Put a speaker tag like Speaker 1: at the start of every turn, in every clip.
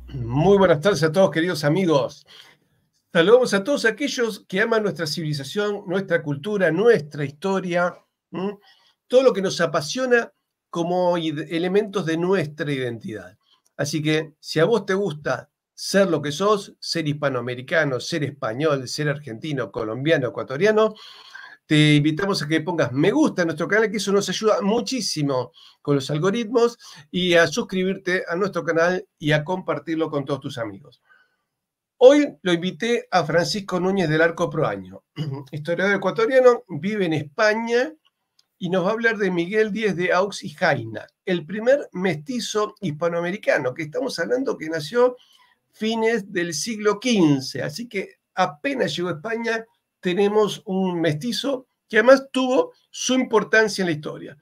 Speaker 1: Muy buenas tardes a todos, queridos amigos. Saludamos a todos aquellos que aman nuestra civilización, nuestra cultura, nuestra historia, todo lo que nos apasiona como elementos de nuestra identidad. Así que si a vos te gusta ser lo que sos, ser hispanoamericano, ser español, ser argentino, colombiano, ecuatoriano, te invitamos a que pongas me gusta a nuestro canal, que eso nos ayuda muchísimo con los algoritmos, y a suscribirte a nuestro canal y a compartirlo con todos tus amigos. Hoy lo invité a Francisco Núñez del Arco Proaño, historiador ecuatoriano, vive en España y nos va a hablar de Miguel Díez de Aux y Jaina, el primer mestizo hispanoamericano, que estamos hablando que nació fines del siglo XV, así que apenas llegó a España tenemos un mestizo que además tuvo su importancia en la historia.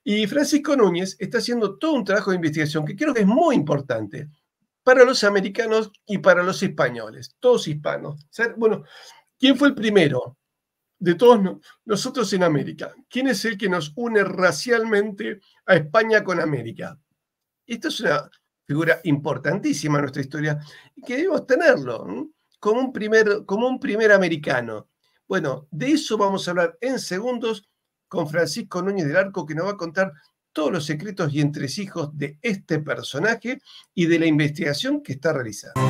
Speaker 1: Y Francisco Núñez está haciendo todo un trabajo de investigación que creo que es muy importante para los americanos y para los españoles, todos hispanos. Bueno, ¿quién fue el primero de todos nosotros en América? ¿Quién es el que nos une racialmente a España con América? Esta es una figura importantísima en nuestra historia y que debemos tenerlo como un primer americano. Bueno, de eso vamos a hablar en segundos con Francisco Núñez del Arco, que nos va a contar todos los secretos y entresijos de este personaje y de la investigación que está realizando.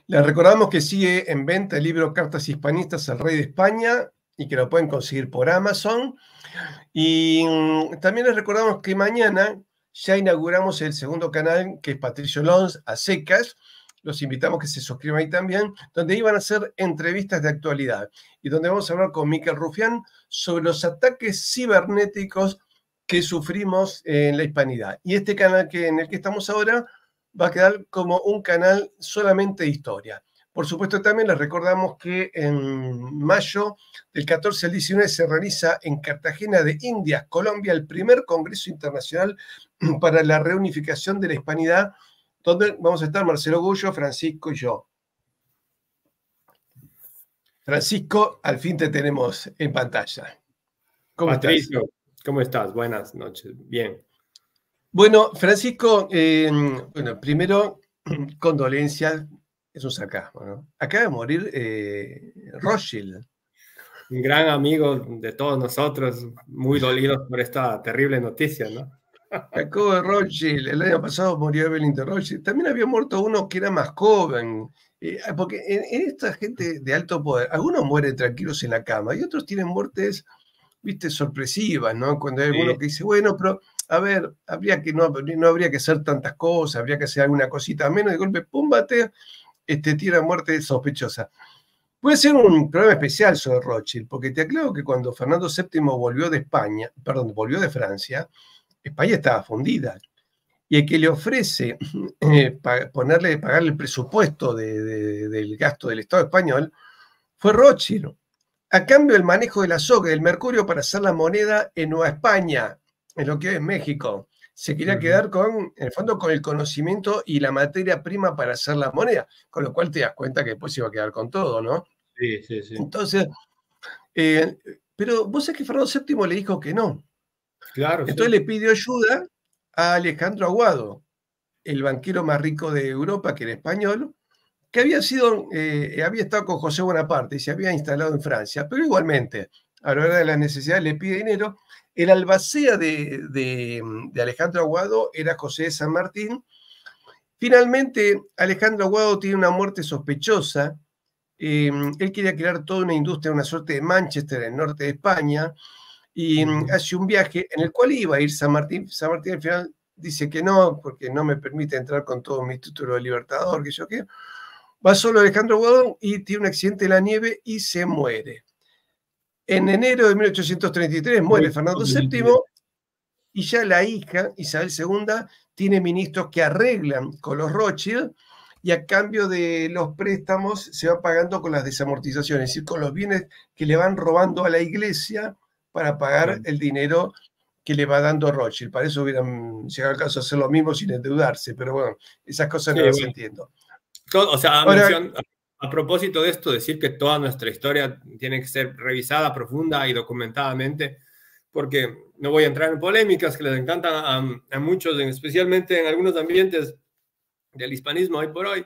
Speaker 1: Les recordamos que sigue en venta el libro Cartas Hispanistas al Rey de España y que lo pueden conseguir por Amazon. Y también les recordamos que mañana ya inauguramos el segundo canal, que es Patricio Lons a secas. Los invitamos a que se suscriban ahí también, donde iban a hacer entrevistas de actualidad y donde vamos a hablar con Miquel Rufián sobre los ataques cibernéticos que sufrimos en la hispanidad. Y este canal en el que estamos ahora va a quedar como un canal solamente de historia. Por supuesto, también les recordamos que en mayo, del 14 al 19, se realiza en Cartagena de Indias, Colombia, el primer Congreso Internacional para la Reunificación de la Hispanidad, donde vamos a estar Marcelo Gullo, Francisco y yo. Francisco, al fin te tenemos en pantalla.
Speaker 2: ¿Cómo Patricio, estás? ¿Cómo estás? Buenas noches. Bien.
Speaker 1: Bueno, Francisco, primero, condolencias, es un sarcasmo, ¿no? Acaba de morir Rothschild.
Speaker 2: Un gran amigo de todos nosotros, muy dolidos por esta terrible noticia, ¿no?
Speaker 1: Jacobo de Rothschild, el año pasado murió Evelyn de Rothschild. También había muerto uno que era más joven, porque en esta gente de alto poder, algunos mueren tranquilos en la cama y otros tienen muertes, viste, sorpresivas, ¿no? Cuando hay alguno que dice, bueno, pero a ver, no habría que hacer tantas cosas, habría que hacer alguna cosita menos, de golpe, pum, bate, tira muerte sospechosa. Puede ser un programa especial sobre Rothschild, porque te aclaro que cuando Fernando VII volvió de Francia, España estaba fundida. Y el que le ofrece pagarle el presupuesto del gasto del Estado español fue Rothschild. A cambio del manejo de la soga y del mercurio para hacer la moneda en Nueva España, en lo que es México. Se quería quedar en el fondo, con el conocimiento y la materia prima para hacer la moneda, con lo cual te das cuenta que después se iba a quedar con todo, ¿no?
Speaker 2: Sí, sí, sí.
Speaker 1: Entonces, pero vos sabés que Fernando VII le dijo que no.
Speaker 2: Claro.
Speaker 1: Entonces le pidió ayuda a Alejandro Aguado, el banquero más rico de Europa, que era español, que había estado con José Bonaparte y se había instalado en Francia, pero igualmente, a la hora de las necesidades le pide dinero. El albacea de Alejandro Aguado era José de San Martín. Finalmente, Alejandro Aguado tiene una muerte sospechosa. Él quería crear toda una industria, una suerte de Manchester en el norte de España, y hace un viaje en el cual iba a ir San Martín. San Martín al final dice que no, porque no me permite entrar con todos mis títulos de libertador, que yo qué. Va solo Alejandro Aguado y tiene un accidente en la nieve y se muere. En enero de 1833 muere Fernando VII y ya la hija, Isabel II, tiene ministros que arreglan con los Rothschild y a cambio de los préstamos se van pagando con las desamortizaciones, es decir, con los bienes que le van robando a la iglesia para pagar el dinero que le va dando Rothschild. Para eso hubieran llegado al caso de hacer lo mismo sin endeudarse, pero bueno, esas cosas no las entiendo.
Speaker 2: O sea, ahora, a propósito de esto, decir que toda nuestra historia tiene que ser revisada profunda y documentadamente, porque no voy a entrar en polémicas que les encantan a muchos, especialmente en algunos ambientes del hispanismo hoy por hoy,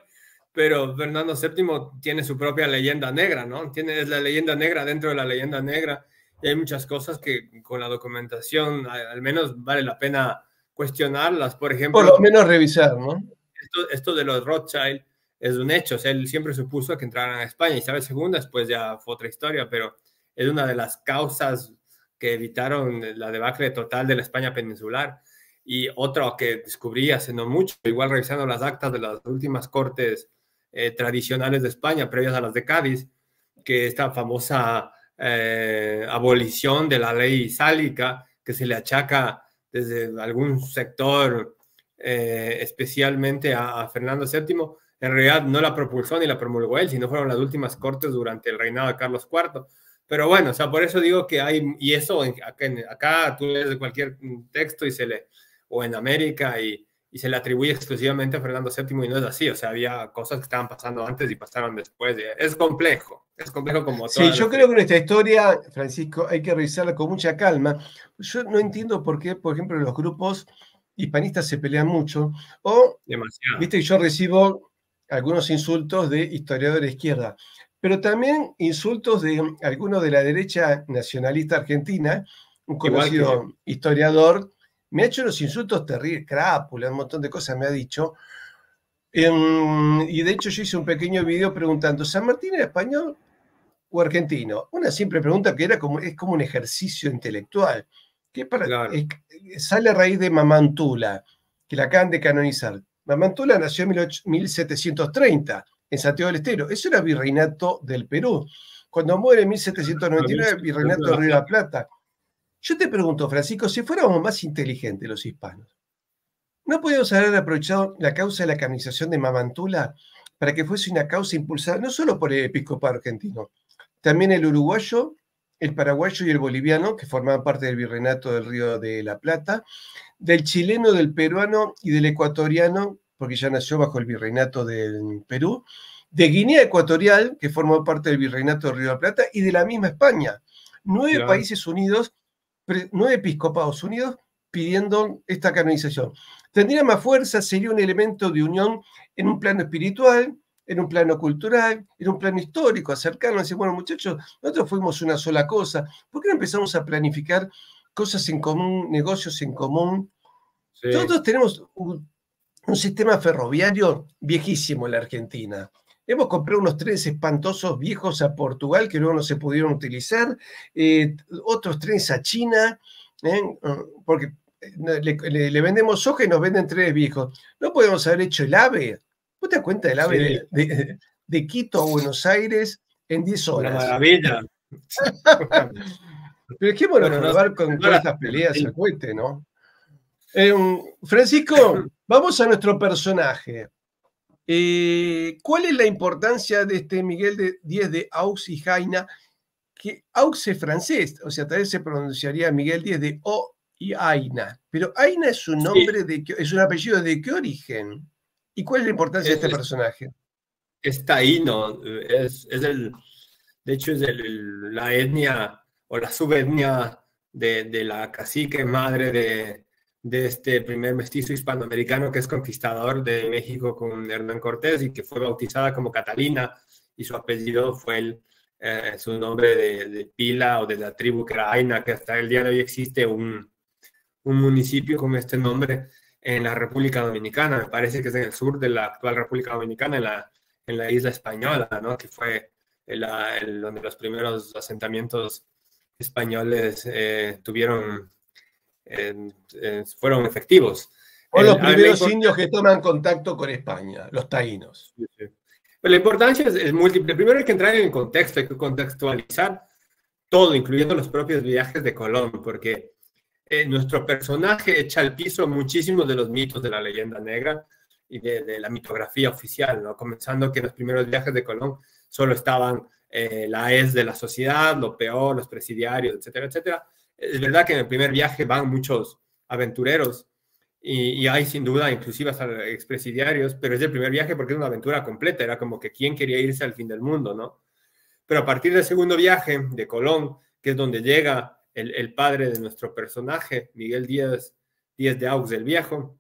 Speaker 2: pero Fernando VII tiene su propia leyenda negra, ¿no? Es la leyenda negra dentro de la leyenda negra, y hay muchas cosas que con la documentación al menos vale la pena cuestionarlas. Por ejemplo,
Speaker 1: por lo menos revisar, ¿no?
Speaker 2: Esto de los Rothschild es un hecho, o sea, él siempre supuso que entraran a España. Isabel II después ya fue otra historia, pero es una de las causas que evitaron la debacle total de la España peninsular. Y otro que descubrí hace no mucho, igual revisando las actas de las últimas cortes tradicionales de España, previas a las de Cádiz, que esta famosa abolición de la ley sálica, que se le achaca desde algún sector especialmente a Fernando VII, en realidad no la propulsó ni la promulgó él, sino fueron las últimas cortes durante el reinado de Carlos IV. Pero bueno, o sea, por eso digo que hay, y eso acá tú lees de cualquier texto o en América y se le atribuye exclusivamente a Fernando VII y no es así, o sea, había cosas que estaban pasando antes y pasaron después. Es complejo como todo.
Speaker 1: Sí, yo creo que nuestra historia, Francisco, hay que revisarla con mucha calma. Yo no entiendo por qué, por ejemplo, los grupos hispanistas se pelean mucho, o,
Speaker 2: demasiado.
Speaker 1: Viste, yo recibo algunos insultos de historiadores de izquierda, pero también insultos de algunos de la derecha nacionalista argentina, un conocido historiador, me ha hecho unos insultos terribles, crápula, un montón de cosas me ha dicho. Y de hecho yo hice un pequeño video preguntando, ¿San Martín era español o argentino? Una simple pregunta que es como un ejercicio intelectual, que sale a raíz de Mamantula, que la acaban de canonizar. Mamantula nació en 1730 en Santiago del Estero. Eso era virreinato del Perú. Cuando muere en 1799, virreinato del Río de la Plata. Yo te pregunto, Francisco, si fuéramos más inteligentes los hispanos, ¿no podíamos haber aprovechado la causa de la canonización de Mamantula para que fuese una causa impulsada no solo por el episcopado argentino, también el uruguayo, el paraguayo y el boliviano, que formaban parte del virreinato del Río de la Plata, del chileno, del peruano y del ecuatoriano, porque ya nació bajo el virreinato del Perú, de Guinea Ecuatorial, que formó parte del virreinato del Río de la Plata, y de la misma España. 9 países unidos, 9 episcopados unidos pidiendo esta canonización. Tendría más fuerza, sería un elemento de unión en un plano espiritual, en un plano cultural, en un plano histórico, acercarnos y decir, bueno, muchachos, nosotros fuimos una sola cosa, ¿por qué no empezamos a planificar cosas en común, negocios en común? Sí. Todos tenemos un sistema ferroviario viejísimo en la Argentina. Hemos comprado unos trenes espantosos viejos a Portugal que luego no se pudieron utilizar, otros trenes a China, porque le vendemos soja y nos venden trenes viejos. No podemos haber hecho el AVE. ¿Vos te das cuenta del AVE de Quito a Buenos Aires en 10 horas?
Speaker 2: Una maravilla.
Speaker 1: Pero es que bueno, probar con todas estas peleas al cohete, ¿no? Francisco, vamos a nuestro personaje. ¿Cuál es la importancia de este Miguel Díez de Aux y Jaina? Que Aux es francés, o sea, tal vez se pronunciaría Miguel Díez de O y Aina. Pero Aina es un nombre, es un apellido ¿de qué origen? ¿Y cuál es la importancia de este personaje?
Speaker 2: Es taíno, de hecho es la etnia o la subetnia de la cacique madre de este primer mestizo hispanoamericano que es conquistador de México con Hernán Cortés y que fue bautizada como Catalina y su apellido fue su nombre de pila o de la tribu que era Aina, que hasta el día de hoy existe un municipio con este nombre en la República Dominicana, me parece que es en el sur de la actual República Dominicana, en la isla Española, ¿no? Que fue donde los primeros asentamientos españoles fueron efectivos.
Speaker 1: O los primeros indios que toman contacto con España, los taínos.
Speaker 2: Sí, sí. Pero la importancia es múltiple. Primero hay que entrar en el contexto, hay que contextualizar todo, incluyendo los propios viajes de Colón, porque nuestro personaje echa al piso muchísimos de los mitos de la leyenda negra y de la mitografía oficial, ¿no? Comenzando que en los primeros viajes de Colón solo estaban la es de la sociedad, lo peor, los presidiarios, etcétera, etcétera. Es verdad que en el primer viaje van muchos aventureros y hay sin duda inclusive hasta expresidiarios, pero es el primer viaje porque es una aventura completa, era como que quién quería irse al fin del mundo, ¿no? Pero a partir del segundo viaje de Colón, que es donde llega el padre de nuestro personaje, Miguel Díaz de Aux el Viejo,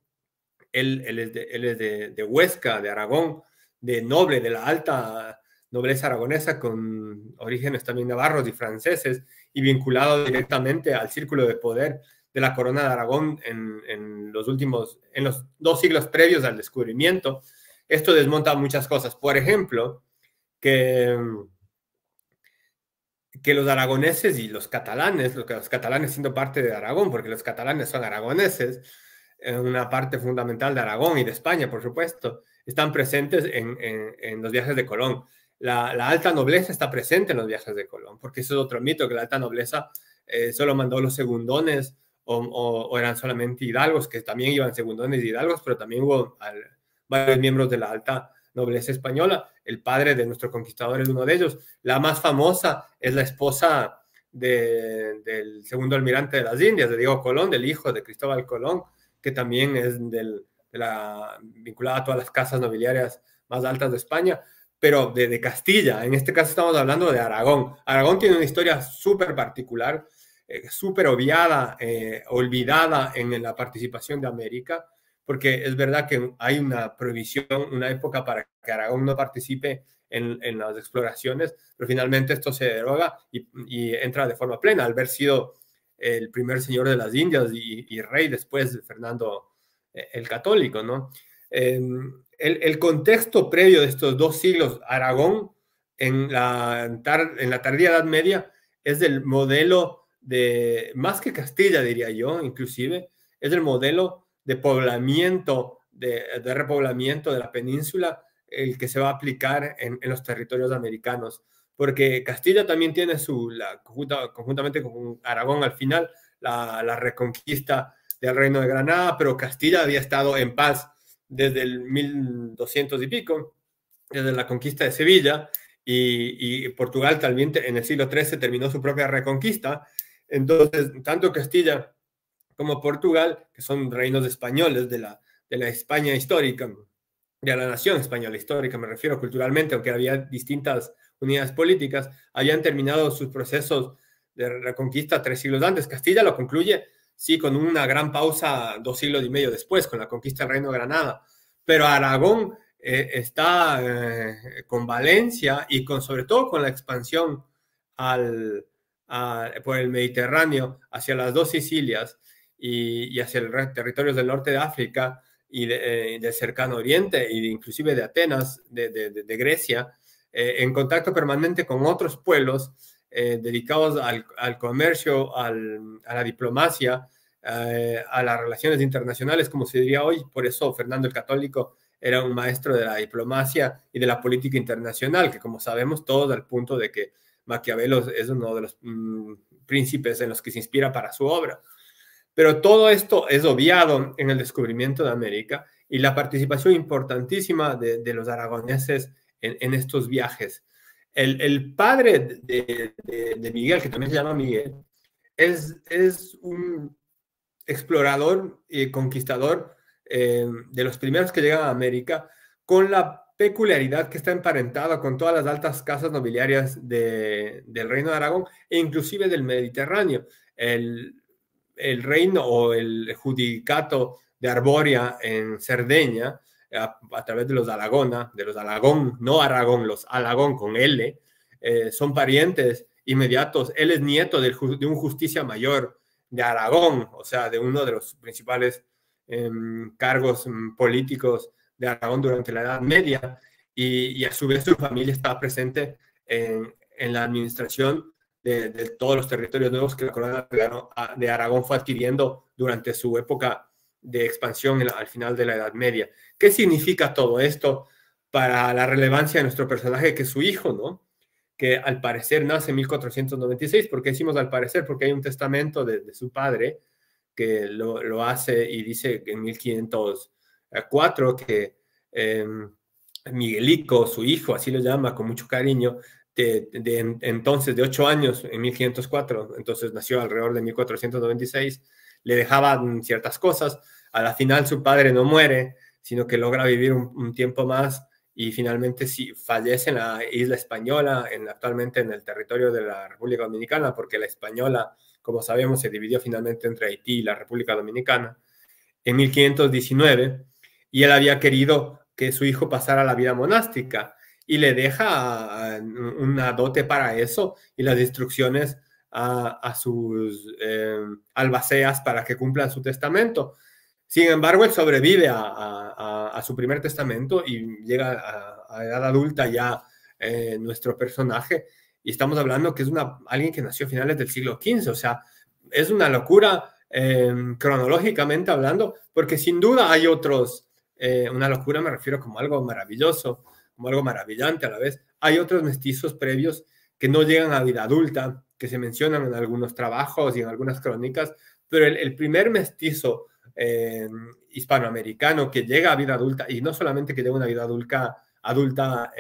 Speaker 2: él es de Huesca, de Aragón, de noble, de la alta nobleza aragonesa, con orígenes también navarros y franceses, y vinculado directamente al círculo de poder de la corona de Aragón en los 2 siglos previos al descubrimiento. Esto desmonta muchas cosas. Por ejemplo, que los aragoneses y los catalanes siendo parte de Aragón, porque los catalanes son aragoneses, una parte fundamental de Aragón y de España, por supuesto, están presentes en los viajes de Colón. La alta nobleza está presente en los viajes de Colón, porque eso es otro mito, que la alta nobleza solo mandó los segundones o eran solamente hidalgos, que también iban segundones y hidalgos, pero también hubo varios miembros de la alta nobleza española. El padre de nuestro conquistador es uno de ellos. La más famosa es la esposa del segundo almirante de las Indias, de Diego Colón, del hijo de Cristóbal Colón, que también es vinculada a todas las casas nobiliarias más altas de España, pero de Castilla. En este caso estamos hablando de Aragón. Aragón tiene una historia súper particular, súper obviada, olvidada en la participación de América, porque es verdad que hay una prohibición, una época para que Aragón no participe en las exploraciones, pero finalmente esto se deroga y entra de forma plena, al haber sido el primer señor de las Indias y rey después de Fernando el Católico, ¿no? El contexto previo de estos 2 siglos, Aragón, en la tardía Edad Media, es del modelo más que Castilla, diría yo, inclusive, es el modelo de poblamiento, de repoblamiento de la península, el que se va a aplicar en los territorios americanos, porque Castilla también tiene conjuntamente con Aragón al final, la reconquista del Reino de Granada, pero Castilla había estado en paz desde el 1200 y pico, desde la conquista de Sevilla, y Portugal también en el siglo XIII terminó su propia reconquista. Entonces, tanto Castilla como Portugal, que son reinos españoles de la España histórica, de la nación española histórica, me refiero culturalmente, aunque había distintas unidades políticas, habían terminado sus procesos de reconquista 3 siglos antes. Castilla lo concluye, sí, con una gran pausa 2 siglos y medio después, con la conquista del Reino de Granada. Pero Aragón está con Valencia y sobre todo con la expansión por el Mediterráneo hacia las 2 Sicilias y hacia territorios del norte de África y del cercano oriente, e inclusive de Atenas, de Grecia, en contacto permanente con otros pueblos dedicados al comercio, a la diplomacia, a las relaciones internacionales, como se diría hoy. Por eso Fernando el Católico era un maestro de la diplomacia y de la política internacional, que como sabemos todos, al punto de que Maquiavelo es uno de los príncipes en los que se inspira para su obra. Pero todo esto es obviado en el descubrimiento de América y la participación importantísima de los aragoneses en estos viajes. El padre de Miguel, que también se llama Miguel, es un explorador y conquistador de los primeros que llegan a América, con la peculiaridad que está emparentada con todas las altas casas nobiliarias del Reino de Aragón e inclusive del Mediterráneo. El reino o el judicato de Arboria en Cerdeña, a través de los Alagón, no Aragón, los Alagón con L, son parientes inmediatos. Él es nieto de un justicia mayor de Aragón, o sea, de uno de los principales cargos políticos de Aragón durante la Edad Media, y a su vez su familia estaba presente en la administración de todos los territorios nuevos que la corona de Aragón fue adquiriendo durante su época de expansión al final de la Edad Media. ¿Qué significa todo esto para la relevancia de nuestro personaje, que es su hijo, ¿no? Que al parecer nace en 1496. ¿Por qué decimos al parecer? Porque hay un testamento de su padre que lo hace y dice en 1504 que Miguelico, su hijo, así lo llama con mucho cariño, entonces de 8 años, en 1504, entonces nació alrededor de 1496, le dejaban ciertas cosas. A la final su padre no muere, sino que logra vivir un tiempo más y finalmente sí, fallece en la isla Española, actualmente en el territorio de la República Dominicana, porque la Española, como sabemos, se dividió finalmente entre Haití y la República Dominicana en 1519, y él había querido que su hijo pasara la vida monástica y le deja una dote para eso y las instrucciones a sus albaceas para que cumplan su testamento. Sin embargo, él sobrevive a su primer testamento y llega a edad adulta ya nuestro personaje, y estamos hablando que es alguien que nació a finales del siglo XV, o sea, es una locura cronológicamente hablando, porque sin duda hay otros, una locura me refiero como algo maravilloso, como algo maravillante a la vez. Hay otros mestizos previos que no llegan a vida adulta, que se mencionan en algunos trabajos y en algunas crónicas, pero el primer mestizo hispanoamericano que llega a vida adulta, y no solamente que llega a una vida adulta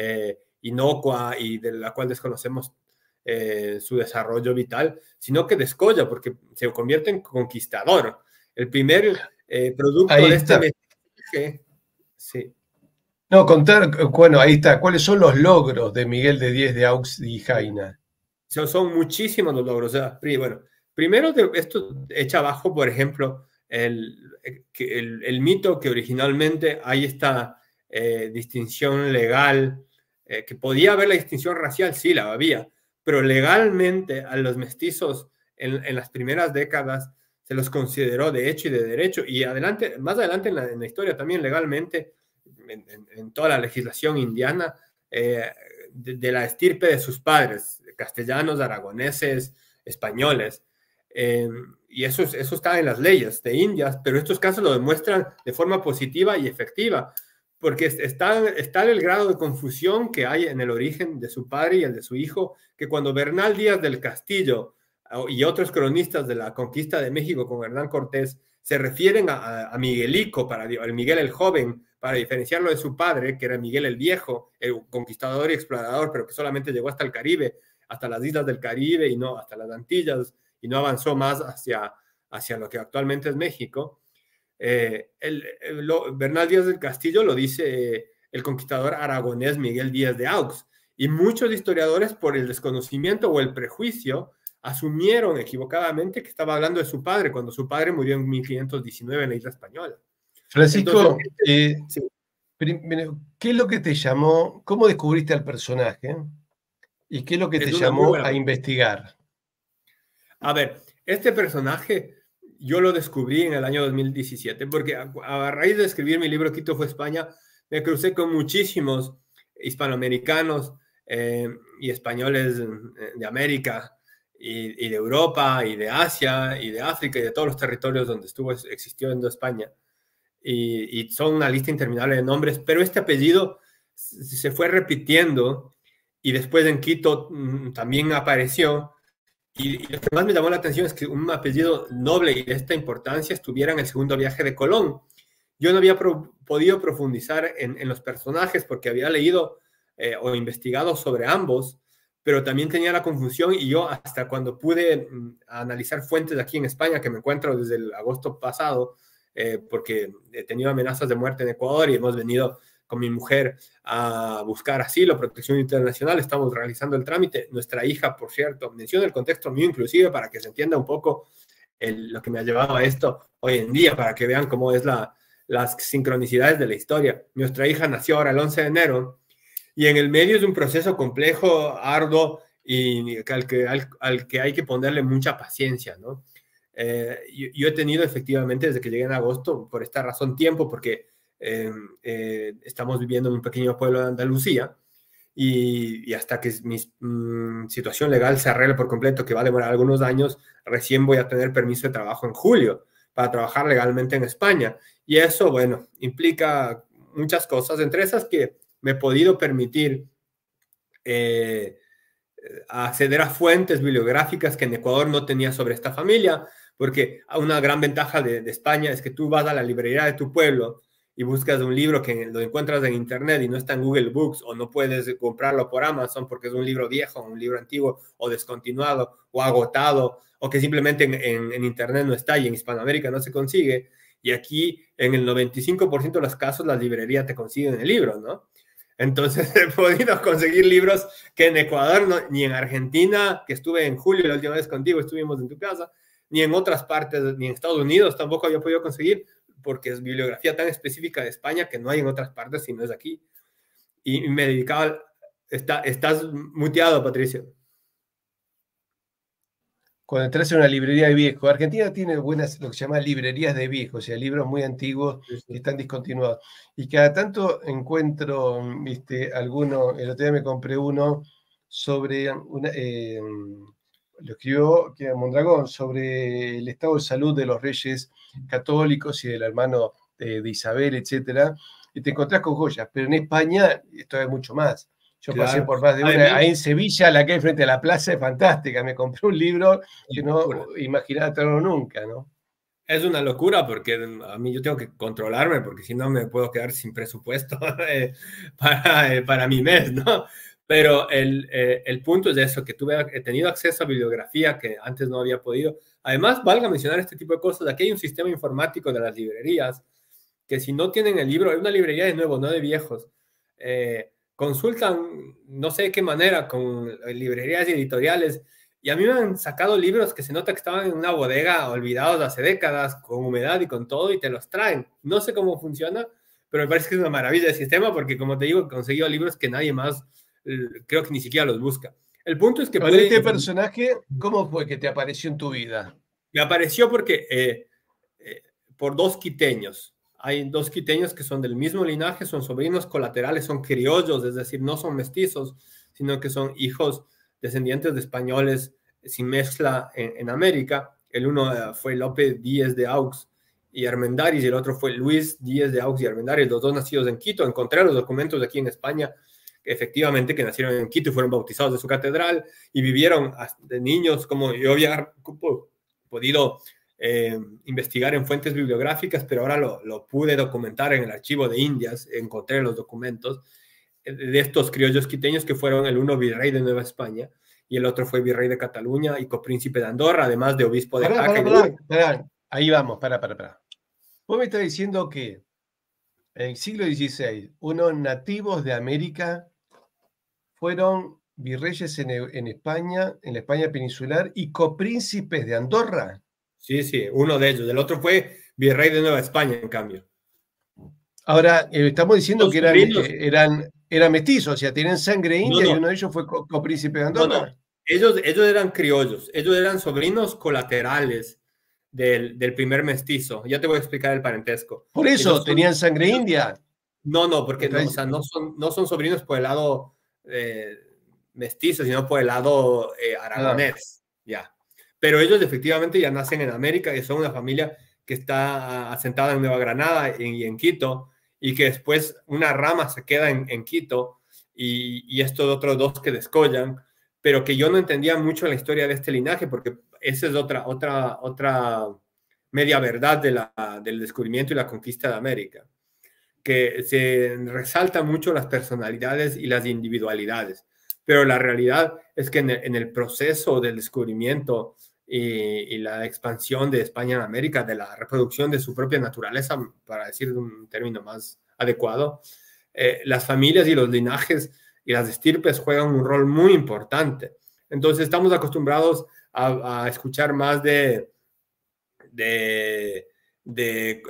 Speaker 2: inocua y de la cual desconocemos su desarrollo vital, sino que descolla porque se convierte en conquistador. El primer producto
Speaker 1: Ahí
Speaker 2: de
Speaker 1: está.
Speaker 2: este mestizaje, sí.
Speaker 1: No, contar, bueno, ahí está. ¿Cuáles son los logros de Miguel de Díez de Aux y Jaina?
Speaker 2: Son muchísimos los logros. O sea, bueno, primero esto echa abajo, por ejemplo, el mito que originalmente hay esta distinción legal, que podía haber la distinción racial, sí la había, pero legalmente a los mestizos en las primeras décadas se los consideró de hecho y de derecho, y más adelante en la historia también legalmente, en toda la legislación indiana, de la estirpe de sus padres, castellanos, aragoneses, españoles. Y eso está en las leyes de Indias, pero estos casos lo demuestran de forma positiva y efectiva, porque está el grado de confusión que hay en el origen de su padre y el de su hijo, que cuando Bernal Díaz del Castillo y otros cronistas de la conquista de México con Hernán Cortés se refieren a Miguelico, el Miguel el Joven, para diferenciarlo de su padre, que era Miguel el Viejo, el conquistador y explorador, pero que solamente llegó hasta el Caribe, hasta las islas del Caribe y no hasta las Antillas, y no avanzó más hacia lo que actualmente es México. Bernal Díaz del Castillo lo dice el conquistador aragonés Miguel Díaz de Aux, y muchos historiadores, por el desconocimiento o el prejuicio, asumieron equivocadamente que estaba hablando de su padre, cuando su padre murió en 1519 en la isla española.
Speaker 1: Francisco,
Speaker 2: Entonces, sí.
Speaker 1: ¿qué es lo que te llamó? ¿Cómo descubriste al personaje? ¿Y qué es lo que te llamó a investigar?
Speaker 2: A ver, este personaje yo lo descubrí en el año 2017, porque a raíz de escribir mi libro Quito fue España, me crucé con muchísimos hispanoamericanos y españoles de América y de Europa y de Asia y de África y de todos los territorios donde existió en España. Y son una lista interminable de nombres, pero este apellido se fue repitiendo y después en Quito también apareció. Y lo que más me llamó la atención es que un apellido noble y de esta importancia estuviera en el segundo viaje de Colón. Yo no había podido profundizar en los personajes porque había leído o investigado sobre ambos, pero también tenía la confusión, y yo hasta cuando pude analizar fuentes aquí en España, que me encuentro desde el agosto pasado, porque he tenido amenazas de muerte en Ecuador y hemos venido con mi mujer a buscar asilo, protección internacional, estamos realizando el trámite. Nuestra hija, por cierto, menciona el contexto mío inclusive para que se entienda un poco lo que me ha llevado a esto hoy en día, para que vean cómo es las sincronicidades de la historia. Nuestra hija nació ahora el 11 de enero y en el medio es un proceso complejo, arduo y al que hay que ponerle mucha paciencia, ¿no? Yo he tenido efectivamente desde que llegué en agosto, por esta razón, tiempo, porque estamos viviendo en un pequeño pueblo de Andalucía y hasta que mi situación legal se arregle por completo, que va a demorar algunos años, recién voy a tener permiso de trabajo en julio para trabajar legalmente en España. Y eso, bueno, implica muchas cosas, entre esas que me he podido permitir acceder a fuentes bibliográficas que en Ecuador no tenía sobre esta familia, porque una gran ventaja de España es que tú vas a la librería de tu pueblo y buscas un libro que lo encuentras en internet y no está en Google Books, o no puedes comprarlo por Amazon porque es un libro viejo, un libro antiguo o descontinuado o agotado, o que simplemente en internet no está y en Hispanoamérica no se consigue. Y aquí en el 95% de los casos las librerías te consiguen el libro, ¿no? Entonces he podido conseguir libros que en Ecuador, no, ni en Argentina, que estuve en julio la última vez contigo, estuvimos en tu casa, ni en otras partes, ni en Estados Unidos tampoco había podido conseguir, porque es bibliografía tan específica de España que no hay en otras partes si no es aquí. Y me dedicaba... Estás muteado, Patricio.
Speaker 1: Cuando entras en una librería de viejos, Argentina tiene buenas, lo que se llama librerías de viejos, o sea, libros muy antiguos que están discontinuados. Y cada tanto encuentro, alguno, el otro día me compré uno sobre, lo escribió Mondragón, sobre el estado de salud de los reyes católicos y del hermano de Isabel, etcétera, y te encontrás con joyas, pero en España esto es mucho más. Yo pasé por más de una.
Speaker 2: Además,
Speaker 1: ahí en Sevilla, la que hay frente a la plaza, es fantástica. Me compré un libro que no imaginaba tenerlo nunca, ¿no?
Speaker 2: Es una locura porque a mí yo tengo que controlarme porque si no me puedo quedar sin presupuesto para mi mes, ¿no? Pero el punto es eso, que he tenido acceso a bibliografía que antes no había podido. Además, valga mencionar este tipo de cosas. Aquí hay un sistema informático de las librerías que si no tienen el libro, es una librería de nuevo, no de viejos. Consultan, no sé de qué manera, con librerías y editoriales, y a mí me han sacado libros que se nota que estaban en una bodega olvidados hace décadas, con humedad y con todo, y te los traen. No sé cómo funciona, pero me parece que es una maravilla el sistema, porque como te digo, he conseguido libros que nadie más, creo que ni siquiera los busca. El punto es que...
Speaker 1: Este personaje, ¿cómo fue que te apareció en tu vida?
Speaker 2: Me apareció porque por dos quiteños. Hay dos quiteños que son del mismo linaje, son sobrinos colaterales, son criollos, es decir, no son mestizos, sino que son hijos descendientes de españoles sin mezcla en América. El uno fue Lope Díez de Aux y Armendáriz, y el otro fue Luis Díez de Aux y Armendáriz, los dos nacidos en Quito. Encontré los documentos de aquí en España, efectivamente, que nacieron en Quito y fueron bautizados de su catedral y vivieron de niños, como yo había podido investigar en fuentes bibliográficas, pero ahora lo pude documentar en el archivo de Indias. Encontré los documentos de estos criollos quiteños, que fueron el uno virrey de Nueva España y el otro fue virrey de Cataluña y copríncipe de Andorra, además de obispo de Jaca.
Speaker 1: Ahí vamos, para. Vos me estás diciendo que en el siglo XVI, unos nativos de América fueron virreyes en España, en la España peninsular, y copríncipes de Andorra.
Speaker 2: Sí, uno de ellos. El otro fue virrey de Nueva España, en cambio.
Speaker 1: Ahora, estamos diciendo que eran mestizos, o sea, tienen sangre india, y uno de ellos fue copríncipe de Andorra.
Speaker 2: No. Ellos eran criollos, ellos eran sobrinos colaterales del primer mestizo. Ya te voy a explicar el parentesco.
Speaker 1: Por eso, ¿tenían sangre india?
Speaker 2: No, porque no son sobrinos por el lado mestizo, sino por el lado aragonés. Ya. Pero ellos efectivamente ya nacen en América y son una familia que está asentada en Nueva Granada y en Quito, y que después una rama se queda en Quito y estos otros dos que descollan, pero que yo no entendía mucho la historia de este linaje, porque esa es otra media verdad del descubrimiento y la conquista de América, que se resaltan mucho las personalidades y las individualidades, pero la realidad es que en el proceso del descubrimiento y la expansión de España en América, de la reproducción de su propia naturaleza, para decir de un término más adecuado, las familias y los linajes y las estirpes juegan un rol muy importante. Entonces estamos acostumbrados a escuchar más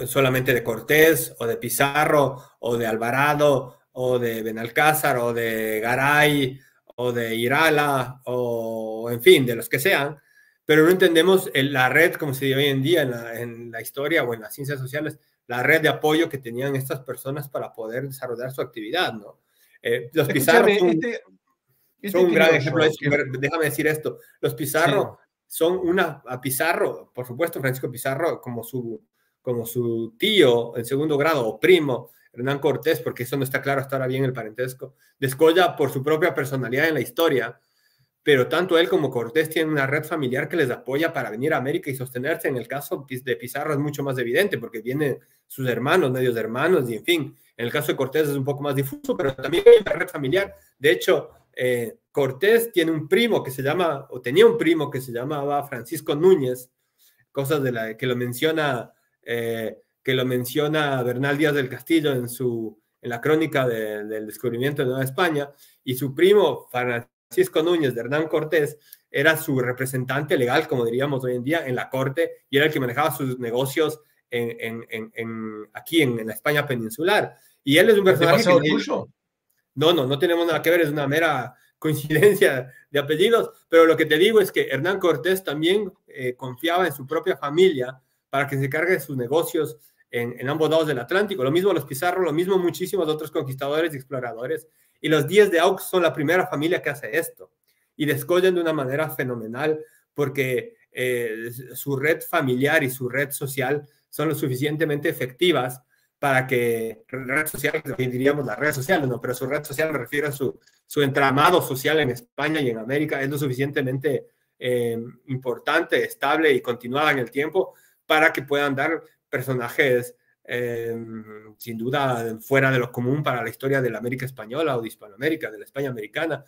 Speaker 2: solamente de Cortés o de Pizarro o de Alvarado o de Benalcázar o de Garay o de Irala o en fin, de los que sean, pero no entendemos la red, como se dice hoy en día en la historia o en las ciencias sociales, la red de apoyo que tenían estas personas para poder desarrollar su actividad, ¿no? Los Pizarro son un gran ejemplo de eso. Déjame decir esto. Los Pizarro son a Pizarro, por supuesto, Francisco Pizarro, como su tío en segundo grado o primo, Hernán Cortés, porque eso no está claro hasta ahora bien el parentesco, descolla por su propia personalidad en la historia, pero tanto él como Cortés tienen una red familiar que les apoya para venir a América y sostenerse. En el caso de Pizarro es mucho más evidente porque vienen sus hermanos, medios hermanos, y en fin, en el caso de Cortés es un poco más difuso, pero también hay una red familiar. De hecho, Cortés tiene un primo que se llama, o tenía un primo que se llamaba Francisco Núñez, cosas que lo menciona Bernal Díaz del Castillo en la crónica del descubrimiento de Nueva España, y su primo Francisco Núñez de Hernán Cortés era su representante legal, como diríamos hoy en día, en la corte, y era el que manejaba sus negocios aquí en la España peninsular. Y él es un personaje
Speaker 1: ¿Te pasó tuyo?
Speaker 2: No tenemos nada que ver, es una mera coincidencia de apellidos, pero lo que te digo es que Hernán Cortés también confiaba en su propia familia para que se cargue de sus negocios en ambos lados del Atlántico. Lo mismo los Pizarro, lo mismo muchísimos otros conquistadores y exploradores. Y los Díez de Aux son la primera familia que hace esto. Y descollan de una manera fenomenal porque su red familiar y su red social son lo suficientemente efectivas para que red social, diríamos la red social, no, pero su red social me refiero a su entramado social en España y en América es lo suficientemente importante, estable y continuada en el tiempo para que puedan dar personajes sin duda fuera de lo común para la historia de la América española o de Hispanoamérica, de la España americana.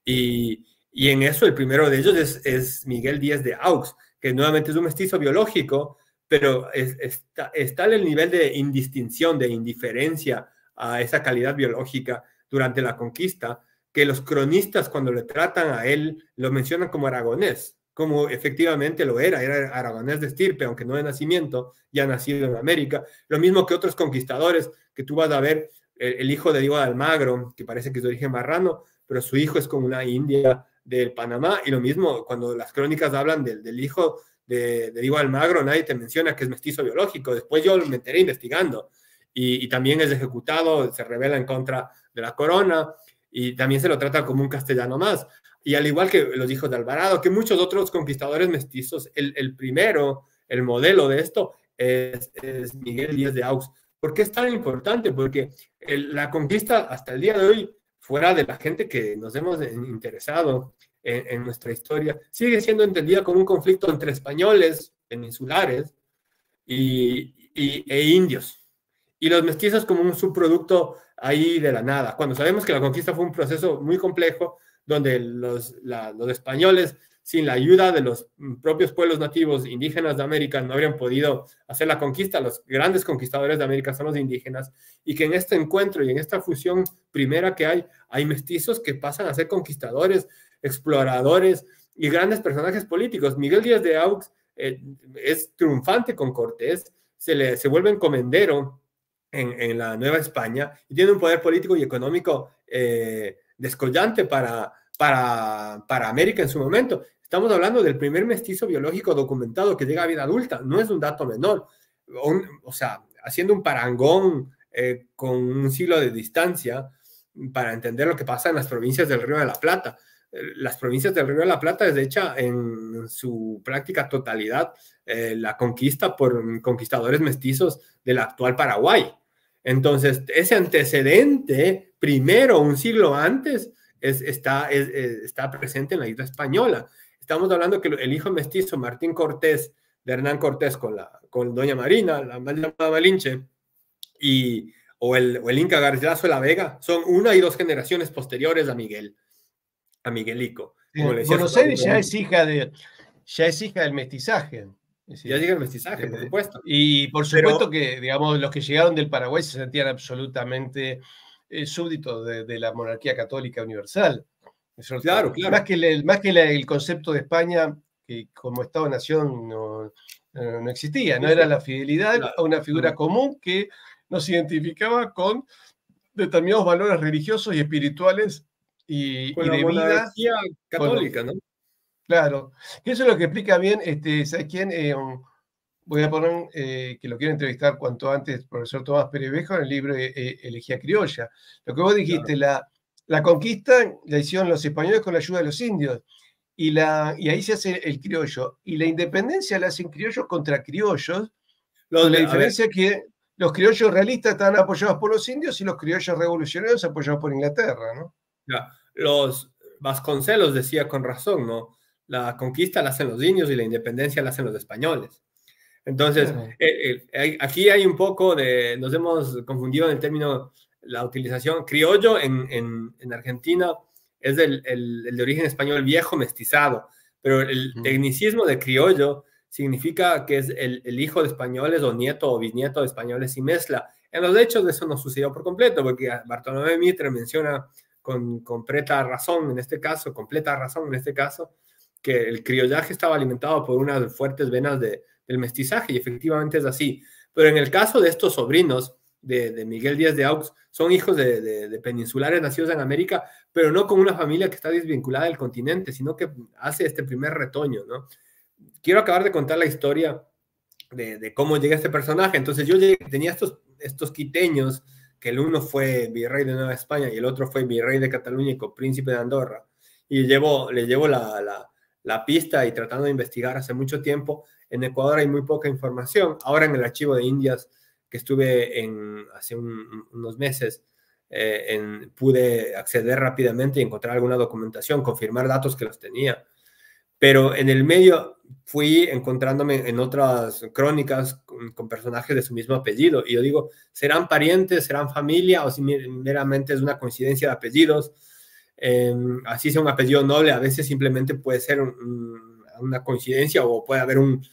Speaker 2: Y en eso el primero de ellos es Miguel Díaz de Aux, que nuevamente es un mestizo biológico, pero está en el nivel de indistinción, de indiferencia a esa calidad biológica durante la conquista, que los cronistas cuando le tratan a él lo mencionan como aragonés, como efectivamente lo era aragonés de estirpe, aunque no de nacimiento, ya nacido en América. Lo mismo que otros conquistadores que tú vas a ver, el hijo de Diego de Almagro, que parece que es de origen marrano, pero su hijo es como una india del Panamá, y lo mismo cuando las crónicas hablan del hijo de Diego Almagro, nadie te menciona que es mestizo biológico. Después yo me enteré investigando, y también es ejecutado, se rebela en contra de la corona, y también se lo trata como un castellano más. Y al igual que los hijos de Alvarado, que muchos otros conquistadores mestizos, el primero, el modelo de esto es Miguel Díaz de Aux. ¿Por qué es tan importante? Porque la conquista hasta el día de hoy, fuera de la gente que nos hemos interesado en nuestra historia, sigue siendo entendida como un conflicto entre españoles peninsulares e indios. Y los mestizos como un subproducto ahí de la nada, cuando sabemos que la conquista fue un proceso muy complejo, donde los españoles, sin la ayuda de los propios pueblos nativos indígenas de América, no habrían podido hacer la conquista. Los grandes conquistadores de América son los indígenas, y que en este encuentro y en esta fusión primera que hay mestizos que pasan a ser conquistadores, exploradores y grandes personajes políticos. Miguel Díaz de Aux es triunfante con Cortés, se vuelve encomendero en la Nueva España y tiene un poder político y económico descollante para América en su momento. Estamos hablando del primer mestizo biológico documentado que llega a vida adulta, no es un dato menor. O sea, haciendo un parangón con un siglo de distancia para entender lo que pasa en las provincias del Río de la Plata. Las provincias del Río de la Plata es hecha en su práctica totalidad la conquista por conquistadores mestizos del actual Paraguay. Entonces, ese antecedente, primero, un siglo antes, está presente en la isla española. Estamos hablando que el hijo mestizo Martín Cortés, de Hernán Cortés, con doña Marina, la mal llamada Malinche, o el Inca Garcilaso de la Vega, son una y dos generaciones posteriores a Miguelico.
Speaker 1: Buenos Aires ya es hija del mestizaje.
Speaker 2: Es decir, ya llega el mestizaje, por supuesto.
Speaker 1: Y por supuesto que, digamos, los que llegaron del Paraguay se sentían absolutamente súbditos de la monarquía católica universal.
Speaker 2: Claro.
Speaker 1: Más que el concepto de España, que como Estado-nación no existía, no era la fidelidad a una figura común que nos identificaba con determinados valores religiosos y espirituales y de vida
Speaker 2: católica, ¿no?
Speaker 1: Claro, eso es lo que explica bien, ¿sabes quién? Voy a poner que lo quiero entrevistar cuanto antes, el profesor Tomás Perevejo, en el libro Elegía Criolla. Lo que vos dijiste, claro. La conquista la hicieron los españoles con la ayuda de los indios, y ahí se hace el criollo, y la independencia la hacen criollos contra criollos, con la diferencia que los criollos realistas estaban apoyados por los indios y los criollos revolucionarios apoyados por Inglaterra, ¿no?
Speaker 2: Ya, los Vasconcelos decía con razón, ¿no? La conquista la hacen los indios y la independencia la hacen los españoles. Entonces,
Speaker 1: Claro.
Speaker 2: aquí hay un poco de, nos hemos confundido en el término, la utilización criollo en Argentina es el de origen español viejo mestizado, pero el tecnicismo de criollo significa que es el hijo de españoles o nieto o bisnieto de españoles y mezcla. En los hechos eso no sucedió por completo, porque Bartolomé Mitre menciona con completa razón en este caso, que el criollaje estaba alimentado por unas fuertes venas del mestizaje, y efectivamente es así. Pero en el caso de estos sobrinos de Miguel Díaz de Aux, son hijos de peninsulares nacidos en América, pero no con una familia que está desvinculada del continente, sino que hace este primer retoño, ¿no? Quiero acabar de contar la historia de cómo llega este personaje. Entonces yo tenía estos quiteños, que el uno fue virrey de Nueva España y el otro fue virrey de Cataluña y príncipe de Andorra, y le llevo la pista, y tratando de investigar hace mucho tiempo. En Ecuador hay muy poca información. Ahora en el archivo de Indias que estuve hace unos meses, pude acceder rápidamente y encontrar alguna documentación, confirmar datos que los tenía. Pero en el medio fui encontrándome en otras crónicas con personajes de su mismo apellido. Y yo digo, ¿serán parientes, serán familia, o si meramente es una coincidencia de apellidos? Así sea un apellido noble, a veces simplemente puede ser una coincidencia, o puede haber un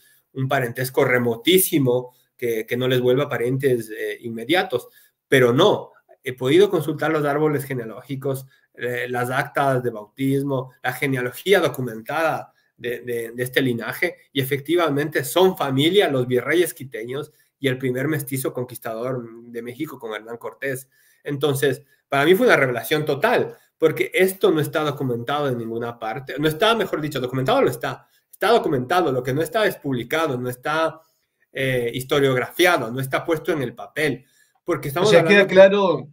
Speaker 2: parentesco remotísimo que no les vuelva parientes inmediatos. Pero no, he podido consultar los árboles genealógicos, las actas de bautismo, la genealogía documentada de este linaje, y efectivamente son familia los virreyes quiteños y el primer mestizo conquistador de México con Hernán Cortés. Entonces, para mí fue una revelación total, porque esto no está documentado en ninguna parte. No está, mejor dicho, documentado lo está. Está documentado, lo que no está es publicado, no está historiografiado, no está puesto en el papel. Porque estamos
Speaker 1: O sea,
Speaker 2: hablando
Speaker 1: queda claro,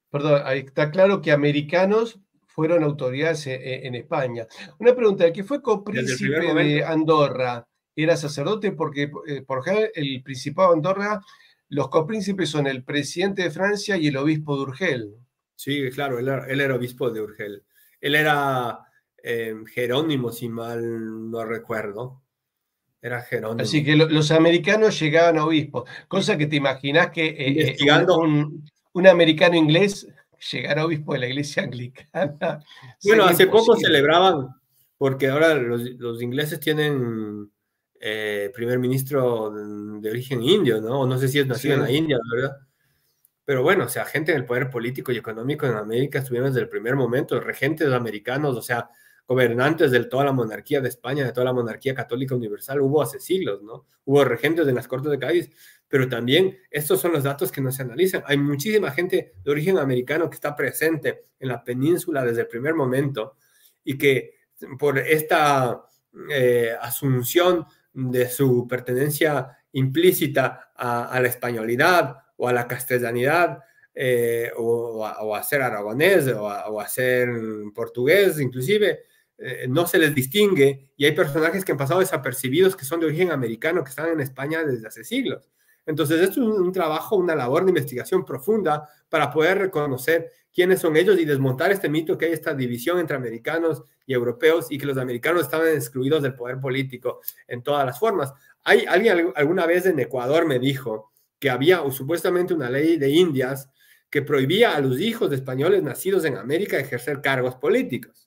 Speaker 1: perdón, ahí está claro que americanos fueron autoridades en España. Una pregunta, el que fue
Speaker 2: desde el primer
Speaker 1: copríncipe de
Speaker 2: momento.
Speaker 1: Andorra, ¿era sacerdote? Porque por ejemplo el Principado de Andorra, los copríncipes son el presidente de Francia y el obispo de Urgel.
Speaker 2: Sí, claro, él era obispo de Urgel. Él era Jerónimo, si mal no recuerdo. Era
Speaker 1: Así
Speaker 2: Jerónimo.
Speaker 1: que los americanos llegaban a obispos, cosa que te imaginas que
Speaker 2: Investigando.
Speaker 1: un americano inglés llegara a obispo de la iglesia anglicana
Speaker 2: Bueno,
Speaker 1: sería
Speaker 2: hace poco
Speaker 1: imposible.
Speaker 2: celebraban, porque ahora los ingleses tienen primer ministro de origen indio, ¿no? No sé si es nacido en la
Speaker 1: Sí.
Speaker 2: India, la verdad. Pero bueno, o sea, gente en el poder político y económico en América estuvieron desde el primer momento, regentes americanos, o sea, gobernantes de toda la monarquía de España, de toda la monarquía católica universal, hubo hace siglos, ¿no? Hubo regentes en las Cortes de Cádiz, pero también estos son los datos que no se analizan. Hay muchísima gente de origen americano que está presente en la península desde el primer momento, y que por esta asunción de su pertenencia implícita a la españolidad o a la castellanidad, o a ser aragonés o a ser portugués inclusive, no se les distingue, y hay personajes que han pasado desapercibidos que son de origen americano, que están en España desde hace siglos. Entonces esto es un trabajo, una labor de investigación profunda para poder reconocer quiénes son ellos y desmontar este mito que hay esta división entre americanos y europeos, y que los americanos estaban excluidos del poder político en todas las formas. Alguien alguna vez en Ecuador me dijo que había supuestamente una ley de Indias que prohibía a los hijos de españoles nacidos en América ejercer cargos políticos.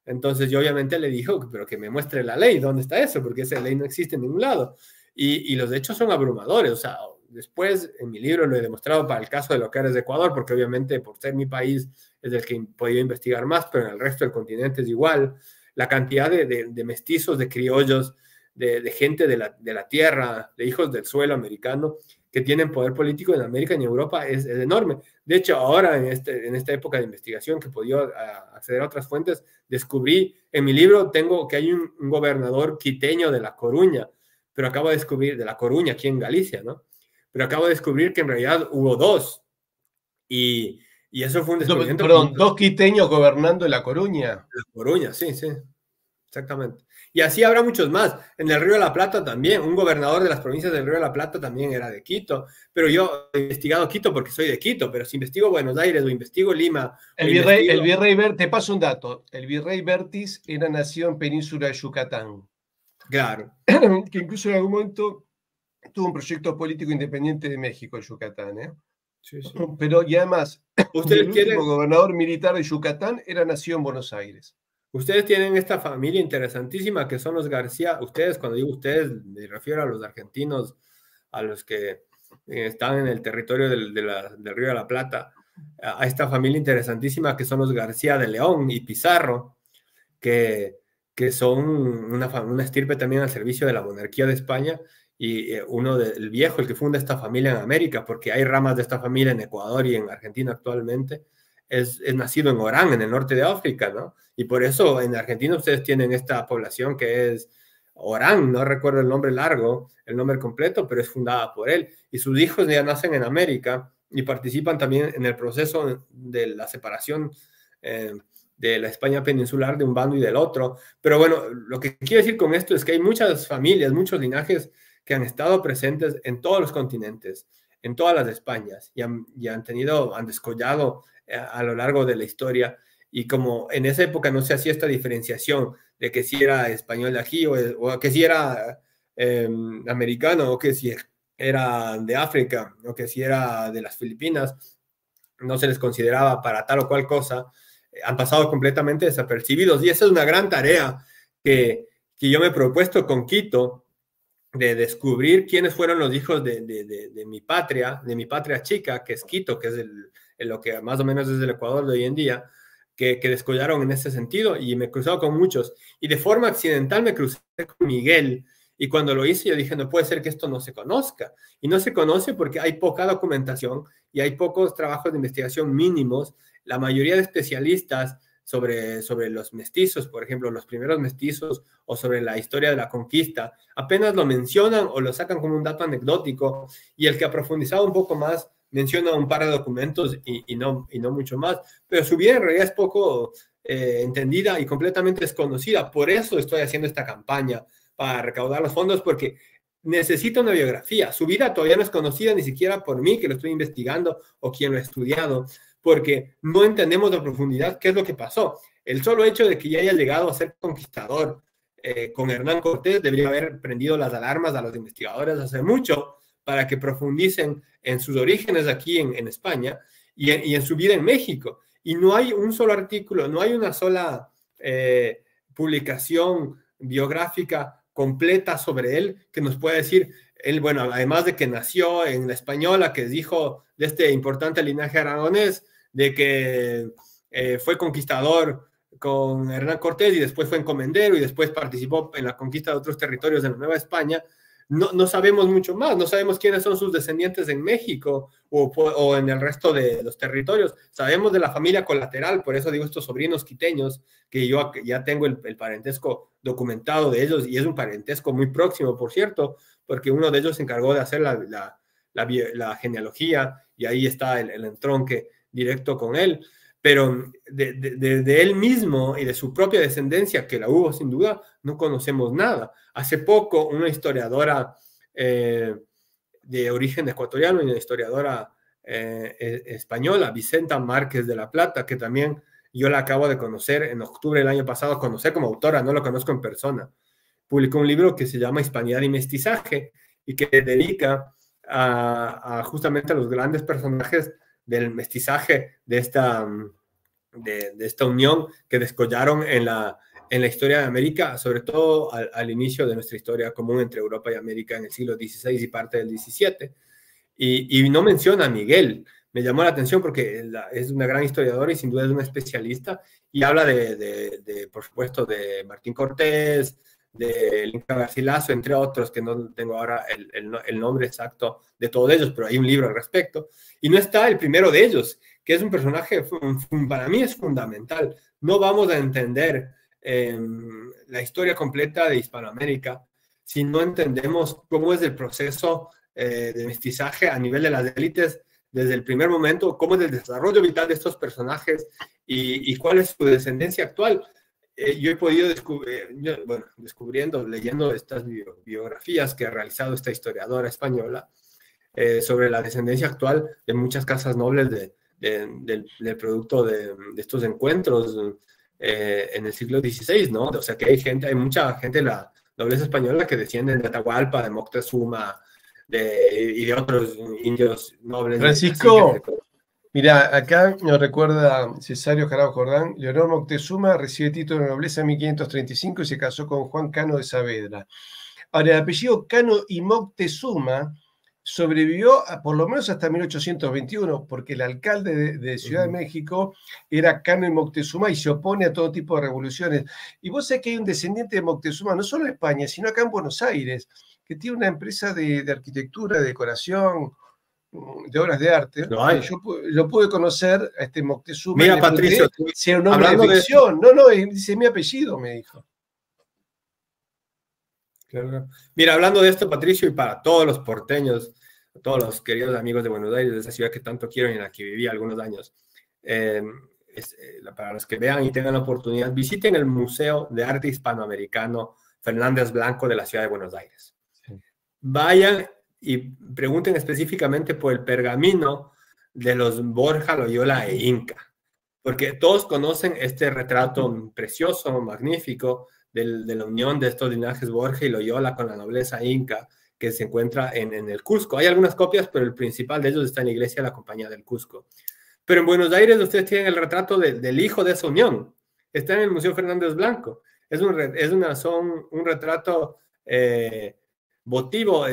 Speaker 2: Entonces yo obviamente le dije, pero que me muestre la ley, ¿dónde está eso? Porque esa ley no existe en ningún lado. Y los hechos son abrumadores. O sea, después en mi libro lo he demostrado para el caso de lo que eres de Ecuador, porque obviamente por ser mi país es el que he podido investigar más, pero en el resto del continente es igual. La cantidad de mestizos, de criollos, de gente de la tierra, de hijos del suelo americano, que tienen poder político en América y en Europa es enorme. De hecho, ahora en esta época de investigación que he podido acceder a otras fuentes, descubrí en mi libro, tengo que hay un gobernador quiteño de La Coruña, pero acabo de descubrir, de La Coruña, aquí en Galicia, ¿no? Pero acabo de descubrir que en realidad hubo dos, y eso fue un descubrimiento.
Speaker 1: Perdón, dos quiteños gobernando La Coruña.
Speaker 2: La Coruña, sí, sí, exactamente. Y así habrá muchos más. En el Río de la Plata también, un gobernador de las provincias del Río de la Plata también era de Quito, pero yo he investigado Quito porque soy de Quito, pero si investigo Buenos Aires o investigo Lima,
Speaker 1: te paso un dato, el virrey Vértiz era nacido en Península de Yucatán.
Speaker 2: Claro.
Speaker 1: Que incluso en algún momento tuvo un proyecto político independiente de México en Yucatán, ¿eh?
Speaker 2: Sí, sí.
Speaker 1: Pero y además,
Speaker 2: ¿Ustedes
Speaker 1: el último gobernador militar de Yucatán era nacido en Buenos Aires.
Speaker 2: Ustedes tienen esta familia interesantísima que son los García. Ustedes, cuando digo ustedes, me refiero a los argentinos, a los que están en el territorio del Río de la Plata, a esta familia interesantísima que son los García de León y Pizarro, que son una estirpe también al servicio de la monarquía de España, y el viejo, el que funda esta familia en América, porque hay ramas de esta familia en Ecuador y en Argentina actualmente, es nacido en Orán, en el norte de África, ¿no? Y por eso en Argentina ustedes tienen esta población que es Orán, no recuerdo el nombre largo, el nombre completo, pero es fundada por él. Y sus hijos ya nacen en América y participan también en el proceso de la separación de la España peninsular de un bando y del otro. Pero bueno, lo que quiero decir con esto es que hay muchas familias, muchos linajes que han estado presentes en todos los continentes, en todas las Españas, y han descollado a lo largo de la historia. Y como en esa época no se hacía esta diferenciación de que si era español de aquí o que si era americano o que si era de África o que si era de las Filipinas, no se les consideraba para tal o cual cosa, han pasado completamente desapercibidos. Y esa es una gran tarea que yo me he propuesto con Quito, de descubrir quiénes fueron los hijos de mi patria chica, que es Quito, que es lo que más o menos es el Ecuador de hoy en día, que descollaron en ese sentido, y me he cruzado con muchos. Y de forma accidental me crucé con Miguel, y cuando lo hice yo dije, no puede ser que esto no se conozca. Y no se conoce porque hay poca documentación y hay pocos trabajos de investigación mínimos. La mayoría de especialistas sobre los mestizos, por ejemplo, los primeros mestizos, o sobre la historia de la conquista, apenas lo mencionan o lo sacan como un dato anecdótico, y el que ha profundizado un poco más menciona un par de documentos y no mucho más, pero su vida en realidad es poco entendida y completamente desconocida. Por eso estoy haciendo esta campaña para recaudar los fondos, porque necesita una biografía. Su vida todavía no es conocida ni siquiera por mí, que lo estoy investigando, o quien lo ha estudiado, porque no entendemos a profundidad qué es lo que pasó. El solo hecho de que ya haya llegado a ser conquistador con Hernán Cortés debería haber prendido las alarmas a los investigadores hace mucho, para que profundicen en sus orígenes aquí en España y en su vida en México. Y no hay un solo artículo, no hay una sola publicación biográfica completa sobre él que nos pueda decir, él, bueno, además de que nació en La Española, que es hijo de este importante linaje aragonés, de que fue conquistador con Hernán Cortés y después fue encomendero y después participó en la conquista de otros territorios de la Nueva España. No sabemos mucho más, no sabemos quiénes son sus descendientes en México o en el resto de los territorios. Sabemos de la familia colateral, por eso digo estos sobrinos quiteños, que yo ya tengo el parentesco documentado de ellos, y es un parentesco muy próximo, por cierto, porque uno de ellos se encargó de hacer la genealogía, y ahí está el entronque directo con él. Pero de él mismo y de su propia descendencia, que la hubo sin duda, no conocemos nada. Hace poco una historiadora de origen ecuatoriano y una historiadora española, Vicenta Márquez de la Plata, que también yo la acabo de conocer en octubre del año pasado, conocí como autora, no la conozco en persona, publicó un libro que se llama Hispanidad y Mestizaje, y que dedica justamente a los grandes personajes del mestizaje de esta unión que descollaron en la historia de América, sobre todo al inicio de nuestra historia común entre Europa y América en el siglo XVI y parte del XVII. Y no menciona a Miguel. Me llamó la atención porque es una gran historiadora y sin duda es una especialista, y habla por supuesto, de Martín Cortés, de Inca Garcilaso, entre otros, que no tengo ahora el nombre exacto de todos ellos, pero hay un libro al respecto. Y no está el primero de ellos, que es un personaje, para mí es fundamental. No vamos a entender la historia completa de Hispanoamérica si no entendemos cómo es el proceso de mestizaje a nivel de las élites desde el primer momento, cómo es el desarrollo vital de estos personajes y cuál es su descendencia actual. yo he podido descubriendo, leyendo estas biografías que ha realizado esta historiadora española sobre la descendencia actual de muchas casas nobles del producto de estos encuentros en el siglo XVI, ¿no? O sea que hay mucha gente de la nobleza española que desciende de Atahualpa, de Moctezuma y de otros indios nobles.
Speaker 1: Francisco, mira, acá nos recuerda Cesario Jarabo Jordán, Leonor Moctezuma recibe título de nobleza en 1535 y se casó con Juan Cano de Saavedra. Ahora, el apellido Cano y Moctezuma sobrevivió por lo menos hasta 1821, porque el alcalde de Ciudad de México era Cano y Moctezuma y se opone a todo tipo de revoluciones. Y vos sabés que hay un descendiente de Moctezuma, no solo en España, sino acá en Buenos Aires, que tiene una empresa de arquitectura, de decoración, de obras de arte. Yo pude conocer a este Moctezuma.
Speaker 2: Mira, Patricio,
Speaker 1: sea un nombre de ficción. No, dice mi apellido, me dijo.
Speaker 2: Claro. Mira, hablando de esto, Patricio, y para todos los porteños, todos los queridos amigos de Buenos Aires, de esa ciudad que tanto quiero y en la que viví algunos años, para los que vean y tengan la oportunidad, visiten el Museo de Arte Hispanoamericano Fernández Blanco de la ciudad de Buenos Aires. Sí. Vayan y pregunten específicamente por el pergamino de los Borja, Loyola e Inca, porque todos conocen este retrato precioso, magnífico, de la unión de estos linajes Borja y Loyola con la nobleza inca que se encuentra en el Cusco. Hay algunas copias, pero el principal de ellos está en la iglesia de la Compañía del Cusco. Pero en Buenos Aires ustedes tienen el retrato del hijo de esa unión. Está en el Museo Fernández Blanco. Es un retrato votivo,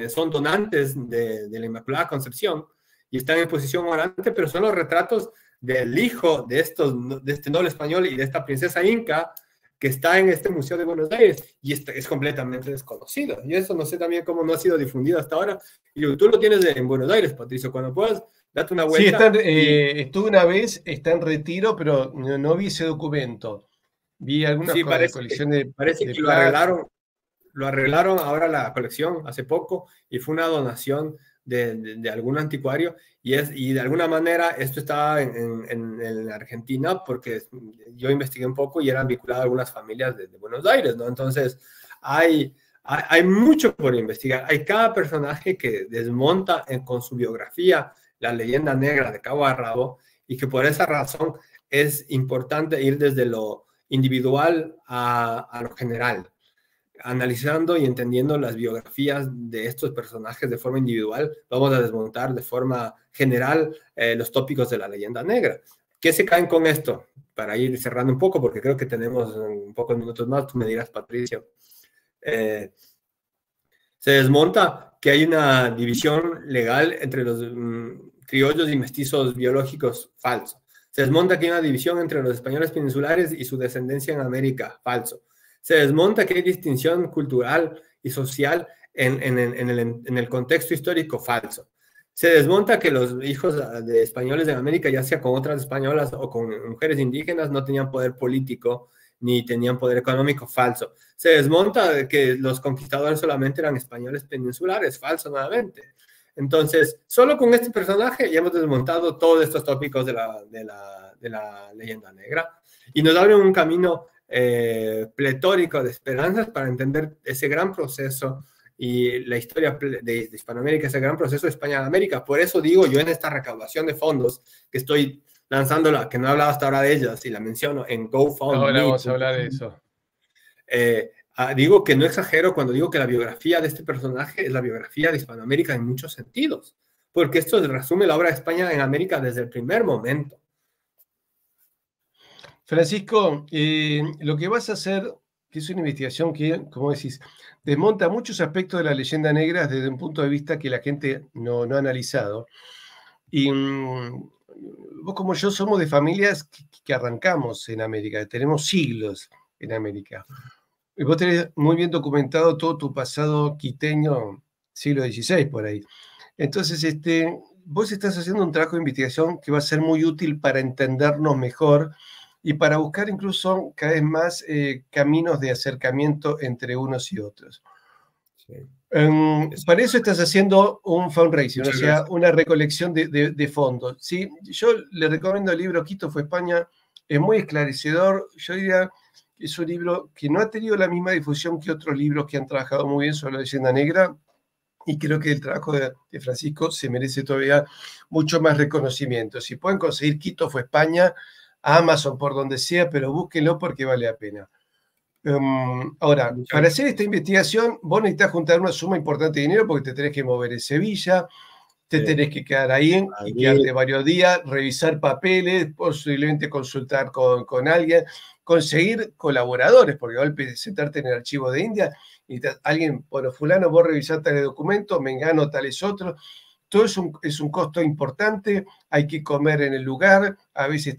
Speaker 2: son donantes de la Inmaculada Concepción y están en posición orante, pero son los retratos del hijo de este noble español y de esta princesa inca que está en este Museo de Buenos Aires y es completamente desconocido. Y eso no sé también cómo no ha sido difundido hasta ahora. Y tú lo tienes en Buenos Aires, Patricio, cuando puedas, date una vuelta.
Speaker 1: Sí, estuve una vez, está en retiro, pero no vi ese documento. Vi algunas colecciones de...
Speaker 2: Parece que lo arreglaron ahora la colección hace poco y fue una donación de algún anticuario y de alguna manera esto estaba en Argentina porque yo investigué un poco y eran vinculadas a algunas familias de Buenos Aires, ¿no? Entonces hay mucho por investigar. Hay cada personaje que desmonta con su biografía la leyenda negra de cabo a rabo y que por esa razón es importante ir desde lo individual a lo general, analizando y entendiendo las biografías de estos personajes de forma individual. Vamos a desmontar de forma general los tópicos de la leyenda negra. ¿Qué se caen con esto? Para ir cerrando un poco, porque creo que tenemos un pocos minutos más, tú me dirás, Patricio. Se desmonta que hay una división legal entre los criollos y mestizos biológicos, falso. Se desmonta que hay una división entre los españoles peninsulares y su descendencia en América, falso. Se desmonta que hay distinción cultural y social en el contexto histórico, falso. Se desmonta que los hijos de españoles de América, ya sea con otras españolas o con mujeres indígenas, no tenían poder político ni tenían poder económico, falso. Se desmonta que los conquistadores solamente eran españoles peninsulares, falso nuevamente. Entonces, solo con este personaje ya hemos desmontado todos estos tópicos de la leyenda negra y nos abren un camino pletórico de esperanzas para entender ese gran proceso y la historia de Hispanoamérica, ese gran proceso de España en América. Por eso digo yo en esta recaudación de fondos que estoy lanzándola, que no he hablado hasta ahora de ellas y la menciono en GoFundMe.
Speaker 1: Ahora vamos a hablar de eso.
Speaker 2: Digo que no exagero cuando digo que la biografía de este personaje es la biografía de Hispanoamérica en muchos sentidos, porque esto resume la obra de España en América desde el primer momento.
Speaker 1: Francisco, lo que vas a hacer, que es una investigación que, como decís, desmonta muchos aspectos de la leyenda negra desde un punto de vista que la gente no ha analizado. Y vos como yo somos de familias que arrancamos en América, tenemos siglos en América. Y vos tenés muy bien documentado todo tu pasado quiteño, siglo XVI, por ahí. Entonces, vos estás haciendo un trabajo de investigación que va a ser muy útil para entendernos mejor y para buscar incluso cada vez más caminos de acercamiento entre unos y otros. Sí. Para eso estás haciendo un fundraising, o sea, una recolección de fondos. ¿Sí? Yo le recomiendo el libro Quito fue España, es muy esclarecedor. Yo diría que es un libro que no ha tenido la misma difusión que otros libros que han trabajado muy bien sobre la leyenda negra, y creo que el trabajo de Francisco se merece todavía mucho más reconocimiento. Si pueden conseguir Quito fue España, Amazon, por donde sea, pero búsquenlo porque vale la pena. Ahora,
Speaker 2: Muchas
Speaker 1: para hacer
Speaker 2: gracias.
Speaker 1: esta investigación, vos necesitas juntar una suma importante de dinero porque te tenés que mover en Sevilla, te
Speaker 2: Sí,
Speaker 1: tenés que quedar ahí y
Speaker 2: Madrid,
Speaker 1: quedarte varios días, revisar papeles, posiblemente consultar con alguien, conseguir colaboradores, porque golpe sentarte en el archivo de India y alguien, bueno, fulano, vos revisás tales documentos, mengano tales otros. Todo es un costo importante, hay que comer en el lugar, a veces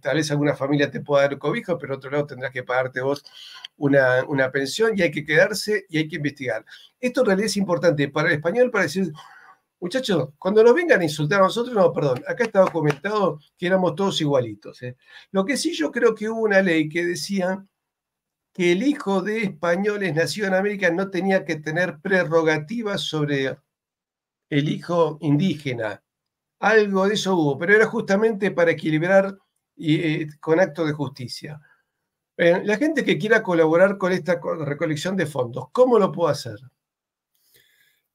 Speaker 1: tal vez alguna familia te pueda dar cobijo, pero otro lado tendrás que pagarte vos una pensión y hay que quedarse y hay que investigar. Esto en realidad es importante para el español para decir, muchachos, cuando nos vengan a insultar a nosotros, no, perdón, acá está documentado que éramos todos igualitos. Lo que sí yo creo que hubo una ley que decía que el hijo de españoles nacido en América no tenía que tener prerrogativas sobre el hijo indígena. Algo de eso hubo, pero era justamente para equilibrar con actos de justicia. La gente que quiera colaborar con esta recolección de fondos, ¿cómo lo puedo hacer?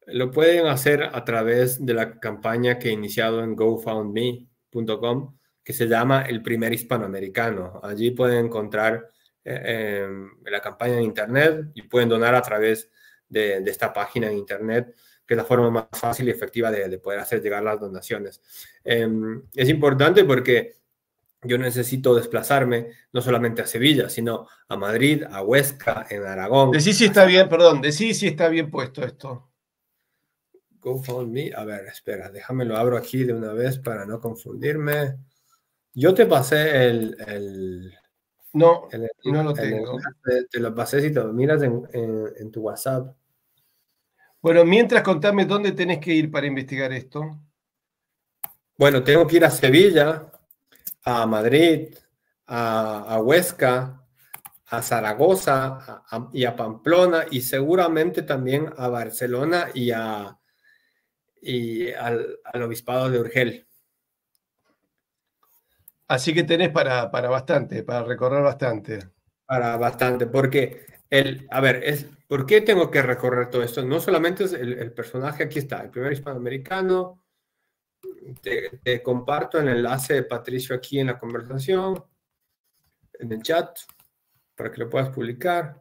Speaker 2: lo pueden hacer a través de la campaña que he iniciado en GoFundMe.com, que se llama El Primer Hispanoamericano. Allí pueden encontrar la campaña en Internet y pueden donar a través de esta página en Internet, que es la forma más fácil y efectiva de poder hacer llegar las donaciones. Es importante porque yo necesito desplazarme no solamente a Sevilla, sino a Madrid, a Huesca, en Aragón.
Speaker 1: Decí si está bien, perdón, decí si está bien puesto esto.
Speaker 2: GoFundMe, a ver, espera, déjame lo abro aquí de una vez para no confundirme. Yo te pasé
Speaker 1: No,
Speaker 2: el,
Speaker 1: no lo
Speaker 2: el
Speaker 1: tengo.
Speaker 2: enlace, te lo pasé si te lo miras en tu WhatsApp.
Speaker 1: Bueno, mientras contame dónde tenés que ir para investigar esto.
Speaker 2: Bueno, tengo que ir a Sevilla, a Madrid, a Huesca, a Zaragoza y a Pamplona y seguramente también a Barcelona y al Obispado de Urgel.
Speaker 1: Así que tenés para bastante, para recorrer bastante.
Speaker 2: Para bastante, porque a ver, ¿por qué tengo que recorrer todo esto? No solamente es el personaje, aquí está, el primer hispanoamericano. Te comparto el enlace de Patricio aquí en la conversación, en el chat, para que lo puedas publicar.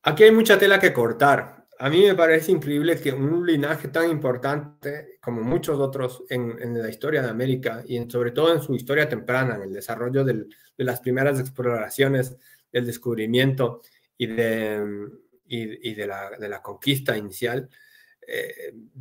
Speaker 2: Aquí hay mucha tela que cortar. A mí me parece increíble que un linaje tan importante como muchos otros en la historia de América y sobre todo en su historia temprana, en el desarrollo de las primeras exploraciones, del descubrimiento y de la conquista inicial,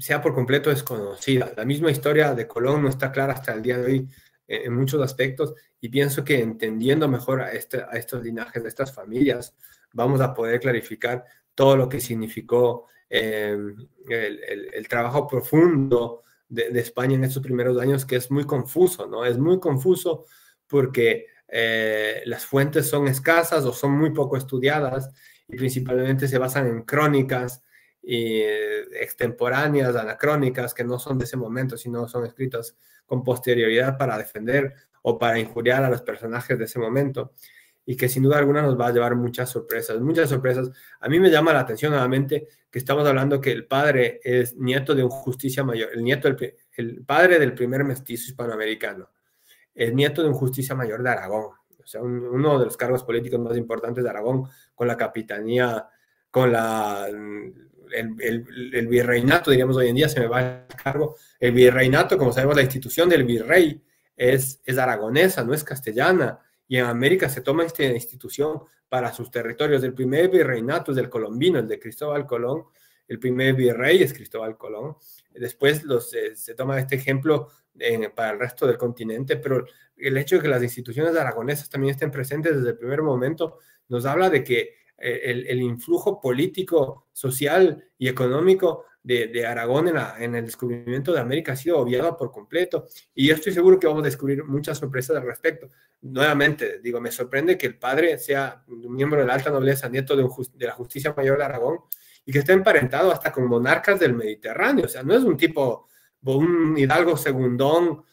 Speaker 2: sea por completo desconocida. La misma historia de Colón no está clara hasta el día de hoy en muchos aspectos y pienso que entendiendo mejor a estos linajes, a estas familias, vamos a poder clarificar todo lo que significó el trabajo profundo de España en estos primeros años, que es muy confuso, ¿no? Es muy confuso porque las fuentes son escasas o son muy poco estudiadas y principalmente se basan en crónicas y extemporáneas, anacrónicas, que no son de ese momento, sino son escritas con posterioridad para defender o para injuriar a los personajes de ese momento, y que sin duda alguna nos va a llevar muchas sorpresas, muchas sorpresas. A mí me llama la atención nuevamente que estamos hablando que el padre es nieto de un justicia mayor, el padre del primer mestizo hispanoamericano, es nieto de un justicia mayor de Aragón, o sea, uno de los cargos políticos más importantes de Aragón, con la capitanía, con el virreinato, diríamos hoy en día, se me va el cargo. El virreinato, como sabemos, la institución del virrey es aragonesa, no es castellana, y en América se toma esta institución para sus territorios. El primer virreinato es del colombino, el de Cristóbal Colón, el primer virrey es Cristóbal Colón. Después se toma este ejemplo para el resto del continente, pero el hecho de que las instituciones aragonesas también estén presentes desde el primer momento nos habla de que el influjo político, social y económico de Aragón en el descubrimiento de América ha sido obviado por completo, y yo estoy seguro que vamos a descubrir muchas sorpresas al respecto. Nuevamente, digo, me sorprende que el padre sea un miembro de la alta nobleza, nieto de la justicia mayor de Aragón, y que esté emparentado hasta con monarcas del Mediterráneo. O sea, no es un tipo, un hidalgo segundón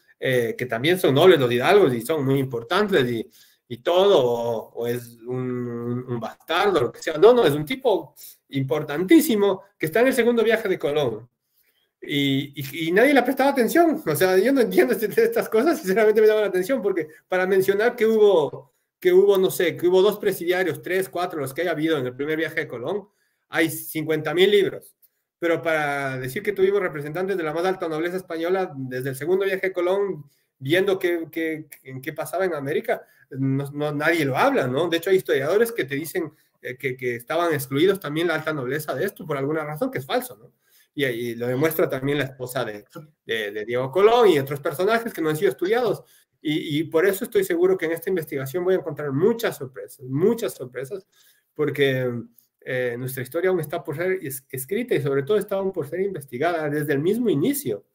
Speaker 2: que también son nobles los hidalgos y son muy importantes y todo, o es un bastardo, lo que sea. No, no, es un tipo importantísimo que está en el segundo viaje de Colón. Y nadie le ha prestado atención. O sea, yo no entiendo estas cosas, sinceramente me llama la atención, porque para mencionar no sé, que hubo 2 presidiarios, 3, 4, los que haya habido en el primer viaje de Colón, hay 50.000 libros. Pero para decir que tuvimos representantes de la más alta nobleza española desde el segundo viaje de Colón, viendo qué pasaba en América, nadie lo habla, ¿no? De hecho, hay historiadores que te dicen que estaban excluidos también la alta nobleza de esto por alguna razón, que es falso, ¿no? Y lo demuestra también la esposa de Diego Colón y otros personajes que no han sido estudiados. Y por eso estoy seguro que en esta investigación voy a encontrar muchas sorpresas, porque nuestra historia aún está por ser escrita y sobre todo está aún por ser investigada desde el mismo inicio.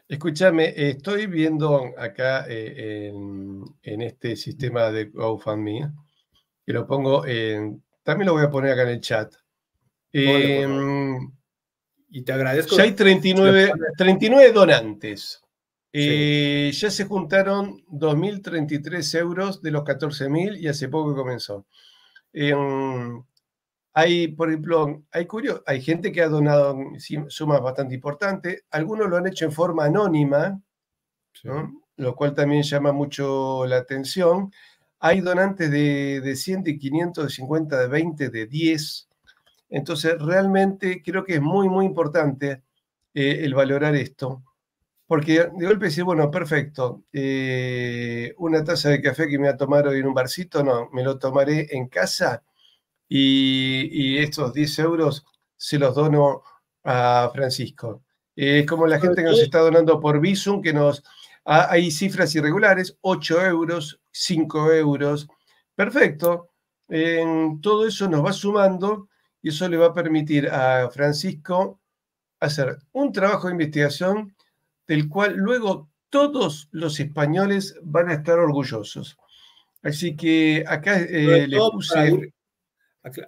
Speaker 1: Escúchame, estoy viendo acá en este sistema de GoFundMe, que lo pongo también lo voy a poner acá en el chat.
Speaker 2: Y te agradezco.
Speaker 1: Ya hay 39 donantes.
Speaker 2: Sí.
Speaker 1: Ya se juntaron 2.033 euros de los 14.000 y hace poco comenzó. Hay, por ejemplo, hay gente que ha donado sumas bastante importantes. Algunos lo han hecho en forma anónima, ¿no? Lo cual también llama mucho la atención. Hay donantes de 100, de 500, de 50, de 20, de 10. Entonces, realmente creo que es muy, muy importante el valorar esto, porque de golpe decir, bueno, perfecto, una taza de café que me voy a tomar hoy en un barcito, no, me lo tomaré en casa y estos 10 euros se los dono a Francisco. Es como la gente que nos está donando por Bizum, que hay cifras irregulares, 8 euros, 5 euros, perfecto. Todo eso nos va sumando y eso le va a permitir a Francisco hacer un trabajo de investigación del cual luego todos los españoles van a estar orgullosos. Así que acá le puse...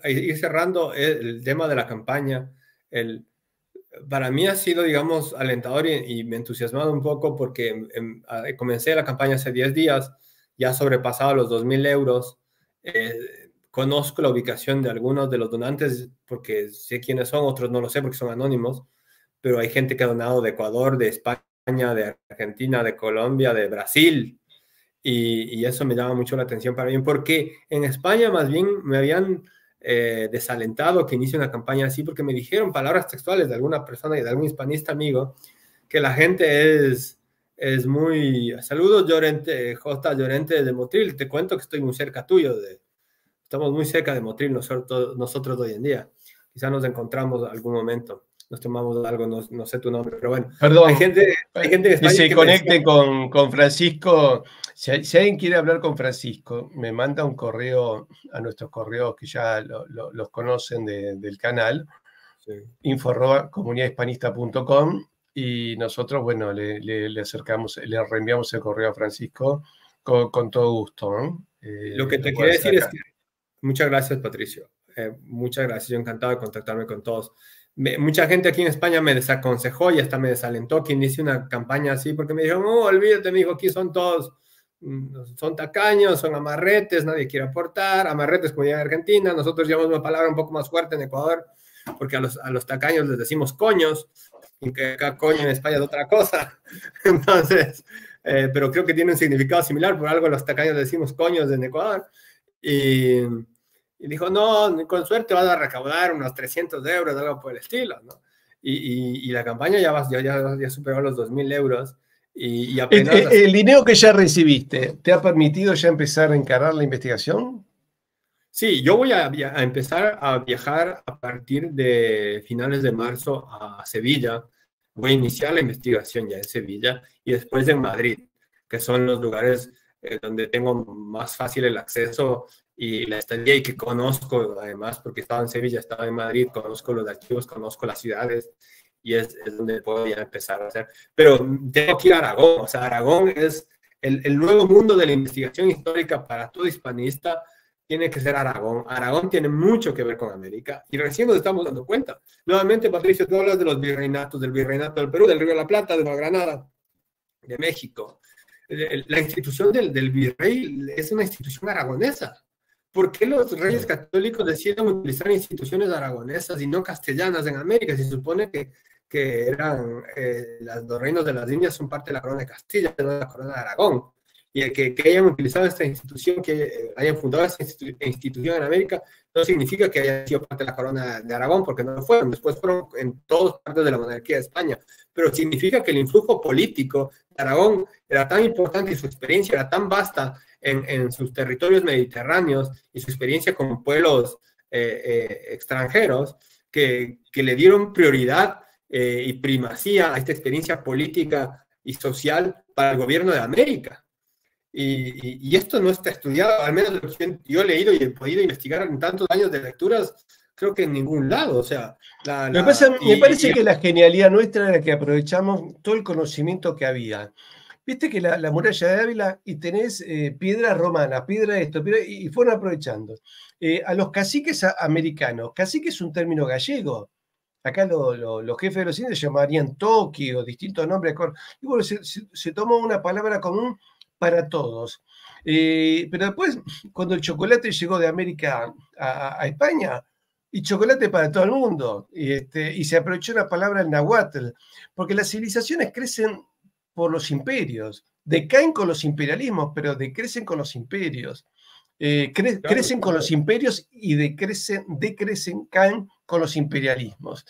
Speaker 2: Ir cerrando el tema de la campaña, para mí ha sido, digamos, alentador y me ha entusiasmado un poco porque comencé la campaña hace 10 días, ya sobrepasado los 2.000 euros. Conozco la ubicación de algunos de los donantes porque sé quiénes son, otros no lo sé porque son anónimos, pero hay gente que ha donado de Ecuador, de España, de Argentina, de Colombia, de Brasil, y eso me llama mucho la atención para mí, porque en España más bien me habían desalentado que inicie una campaña así, porque me dijeron palabras textuales de alguna persona y de algún hispanista amigo, que la gente es muy... Saludos, Llorente, J. Llorente de Motril, te cuento que estoy muy cerca tuyo, estamos muy cerca de Motril nosotros hoy en día, quizá nos encontramos algún momento, nos tomamos algo, no sé tu nombre, pero bueno.
Speaker 1: Perdón,
Speaker 2: hay gente en España
Speaker 1: que se
Speaker 2: que
Speaker 1: conecte con Francisco. Si alguien quiere hablar con Francisco, me manda un correo a nuestros correos que ya los conocen del canal, sí. info@comunidadhispanista.com, y nosotros, bueno, le acercamos, le reenviamos el correo a Francisco con todo gusto, ¿no?
Speaker 2: Lo que te quería decir es que muchas gracias, Patricio. Muchas gracias, yo encantado de contactarme con todos. Mucha gente aquí en España me desaconsejó y hasta me desalentó que inicie una campaña así, porque me dijeron, no, olvídate, me dijo, aquí son todos, son tacaños, son amarretes, nadie quiere aportar, amarretes como en Argentina, nosotros llevamos una palabra un poco más fuerte en Ecuador, porque a los tacaños les decimos coños, y que acá coño en España es otra cosa. Entonces, pero creo que tiene un significado similar, por algo a los tacaños les decimos coños en Ecuador, y dijo, no, con suerte vas a recaudar unos 300 euros, algo por el estilo, ¿no? Y la campaña ya superó los 2.000 euros. Y apenas...
Speaker 1: ¿El dinero que ya recibiste te ha permitido ya empezar a encarar la investigación?
Speaker 2: Sí, yo voy a empezar a viajar a partir de finales de marzo a Sevilla. Voy a iniciar la investigación ya en Sevilla y después en Madrid, que son los lugares donde tengo más fácil el acceso y la estadía y que conozco además, porque estaba en Sevilla, estaba en Madrid, conozco los archivos, conozco las ciudades y es donde puedo ya empezar a hacer. Pero tengo que ir a Aragón, o sea, Aragón es el nuevo mundo de la investigación histórica para todo hispanista, tiene que ser Aragón. Aragón tiene mucho que ver con América y recién nos estamos dando cuenta. Nuevamente, Patricio, tú hablas de los virreinatos, del virreinato del Perú, del Río de la Plata, de Nueva Granada. de México. La institución del virrey es una institución aragonesa. ¿Por qué los reyes católicos deciden utilizar instituciones aragonesas y no castellanas en América? Se supone que eran los reinos de las Indias son parte de la corona de Castilla, no de la corona de Aragón. Y el que hayan utilizado esta institución, que hayan fundado esta institución en América, no significa que hayan sido parte de la corona de Aragón, porque no lo fueron. Después fueron en todas partes de la monarquía de España. Pero significa que el influjo político de Aragón era tan importante y su experiencia era tan vasta en sus territorios mediterráneos y su experiencia con pueblos extranjeros que le dieron prioridad y primacía a esta experiencia política y social para el gobierno de América. Y esto no está estudiado, al menos lo que yo he leído y he podido investigar en tantos años de lecturas, creo que en ningún lado. O sea,
Speaker 1: me parece que la genialidad nuestra era que aprovechamos todo el conocimiento que había. Viste que la muralla de Ávila y tenés piedra romana, piedra esto, y fueron aprovechando. A los caciques americanos, cacique es un término gallego. Acá los jefes de los indios llamarían toqui o distintos nombres. Y bueno, se tomó una palabra común para todos. Pero después, cuando el chocolate llegó de América a España, y chocolate para todo el mundo, y se aprovechó la palabra el náhuatl, porque las civilizaciones crecen por los imperios, decaen con los imperialismos, pero decrecen con los imperios. Crecen con los imperios y decrecen, caen con los imperialismos.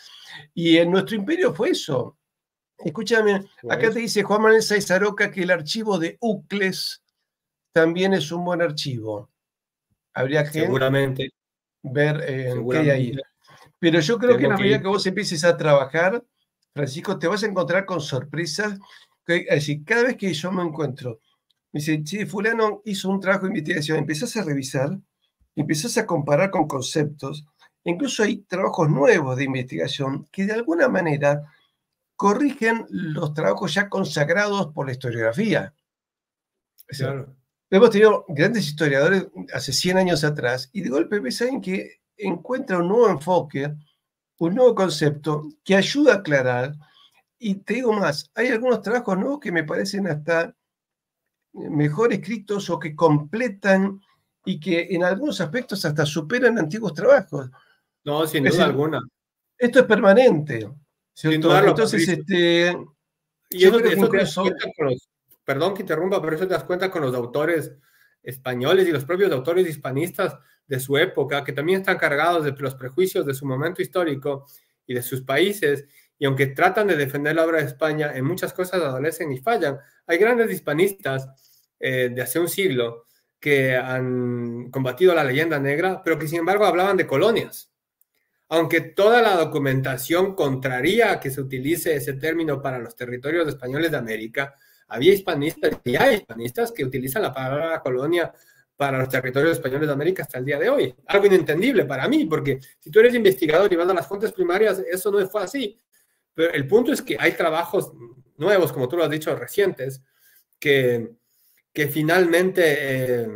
Speaker 1: Y en nuestro imperio fue eso. Escúchame, acá te dice Juan Manuel Sáenz Aroca que el archivo de Ucles también es un buen archivo. Habría que
Speaker 2: seguramente
Speaker 1: ver qué hay ahí. Pero yo creo que en la medida que vos empieces a trabajar, Francisco, te vas a encontrar con sorpresas. Es decir, cada vez que yo me encuentro, me dice, sí, fulano hizo un trabajo de investigación, empezás a revisar, empezás a comparar con conceptos, incluso hay trabajos nuevos de investigación que de alguna manera corrigen los trabajos ya consagrados por la historiografía. Claro. Hemos tenido grandes historiadores hace 100 años atrás y de golpe ves a alguien que encuentra un nuevo enfoque, un nuevo concepto que ayuda a aclarar. Y te digo más, hay algunos trabajos nuevos que me parecen hasta mejor escritos o que completan y que en algunos aspectos hasta superan antiguos trabajos.
Speaker 2: No, sin duda alguna.
Speaker 1: Esto es permanente.
Speaker 2: Sin duda.
Speaker 1: Entonces,
Speaker 2: y eso te das cuenta con los, perdón que interrumpa, pero eso te das cuenta con los autores españoles y los propios autores hispanistas de su época, que también están cargados de los prejuicios de su momento histórico y de sus países, y aunque tratan de defender la obra de España, en muchas cosas adolecen y fallan. Hay grandes hispanistas de hace un siglo que han combatido la leyenda negra, pero que sin embargo hablaban de colonias. Aunque toda la documentación contraría a que se utilice ese término para los territorios españoles de América, había hispanistas y hay hispanistas que utilizan la palabra colonia para los territorios españoles de América hasta el día de hoy. Algo inentendible para mí, porque si tú eres investigador y vas a las fuentes primarias, eso no fue así. Pero el punto es que hay trabajos nuevos, como tú lo has dicho, recientes, que finalmente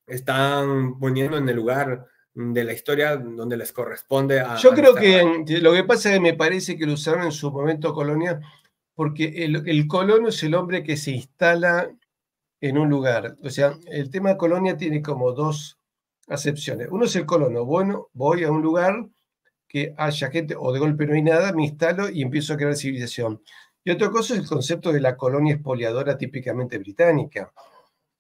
Speaker 2: están poniendo en el lugar de la historia donde les corresponde a...
Speaker 1: Yo creo que lo que pasa es que me parece que lo usaron en su momento colonia, porque el colono es el hombre que se instala en un lugar. O sea, el tema colonia tiene como dos acepciones. Uno es el colono. Bueno, voy a un lugar que haya gente, o de golpe no hay nada, me instalo y empiezo a crear civilización. Y otra cosa es el concepto de la colonia expoliadora típicamente británica.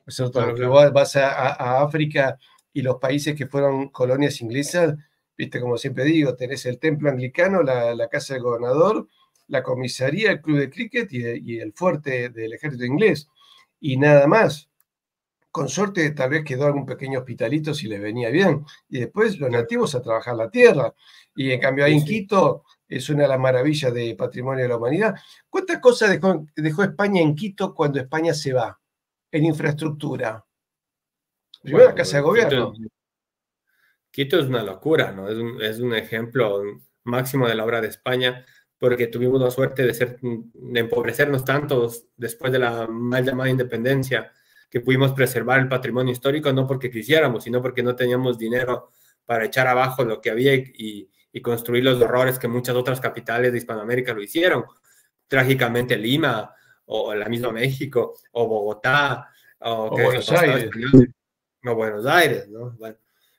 Speaker 1: O sea, claro. Vas a África y los países que fueron colonias inglesas, viste, como siempre digo, tenés el templo anglicano, la casa del gobernador, la comisaría, el club de cricket y el fuerte del ejército inglés. Y nada más. Con suerte tal vez quedó algún pequeño hospitalito si les venía bien. Y después los nativos a trabajar la tierra. Y en cambio ahí en Quito es una de las maravillas de patrimonio de la humanidad. ¿Cuántas cosas dejó España en Quito cuando España se va? En infraestructura. Primero la Casa de Gobierno.
Speaker 2: Quito es una locura, ¿no? Es un ejemplo máximo de la obra de España, porque tuvimos la suerte de empobrecernos tantos después de la mal llamada independencia, que pudimos preservar el patrimonio histórico, no porque quisiéramos, sino porque no teníamos dinero para echar abajo lo que había y construir los horrores que muchas otras capitales de Hispanoamérica lo hicieron. Trágicamente Lima o la misma México, o Bogotá, o
Speaker 1: O
Speaker 2: que
Speaker 1: Buenos
Speaker 2: no estaba
Speaker 1: Aires.
Speaker 2: español, o Buenos Aires, ¿no? Bueno,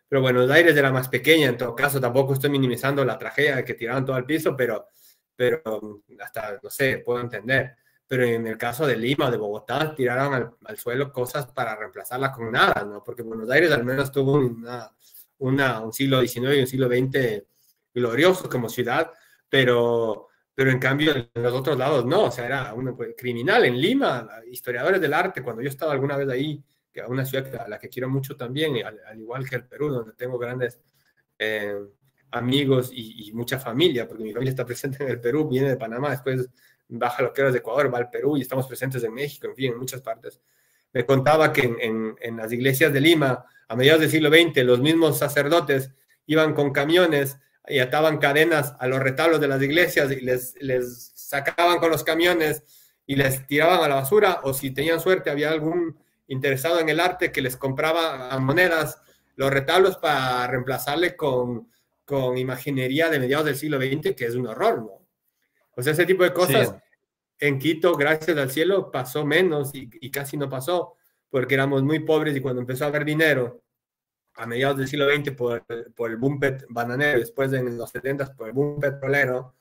Speaker 2: pero Buenos Aires era más pequeña, en todo caso, tampoco estoy minimizando la tragedia de que tiraron todo al piso, pero hasta, no sé, puedo entender. Pero en el caso de Lima o de Bogotá, tiraron al suelo cosas para reemplazarla con nada, ¿no? Porque Buenos Aires al menos tuvo un siglo XIX y un siglo XX glorioso como ciudad, pero en cambio en los otros lados no, o sea, era un criminal. En Lima, historiadores del arte, cuando yo estaba alguna vez ahí, que es una ciudad a la que quiero mucho también, al igual que el Perú, donde tengo grandes eh, amigos y mucha familia, porque mi familia está presente en el Perú, viene de Panamá, después baja lo que era de Ecuador, va al Perú y estamos presentes en México, en fin, en muchas partes. Me contaba que en las iglesias de Lima, a mediados del siglo XX, los mismos sacerdotes iban con camiones y ataban cadenas a los retablos de las iglesias y les sacaban con los camiones y les tiraban a la basura, o si tenían suerte, había algún interesado en el arte que les compraba a monedas los retablos para reemplazarle con imaginería de mediados del siglo XX, que es un horror, ¿no? O sea, ese tipo de
Speaker 1: Sí.
Speaker 2: cosas en Quito, gracias al cielo, pasó menos y casi no pasó, porque éramos muy pobres y cuando empezó a haber dinero, a mediados del siglo XX, por el boom bananero, después en los 70 por el boom petrolero,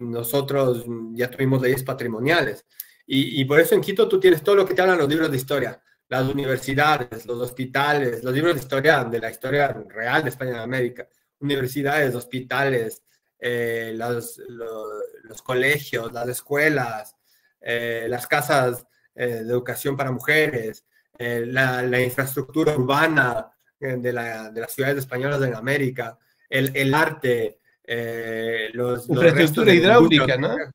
Speaker 2: nosotros ya tuvimos leyes patrimoniales. Y por eso en Quito tú tienes todo lo que te hablan los libros de historia, las universidades, los hospitales, los libros de historia, de la historia real de España y de América, universidades, hospitales, los colegios, las escuelas, las casas de educación para mujeres, la infraestructura urbana de las ciudades españolas en América, el arte, los restos
Speaker 1: Infraestructura
Speaker 2: de la
Speaker 1: hidráulica,
Speaker 2: industria,
Speaker 1: ¿no?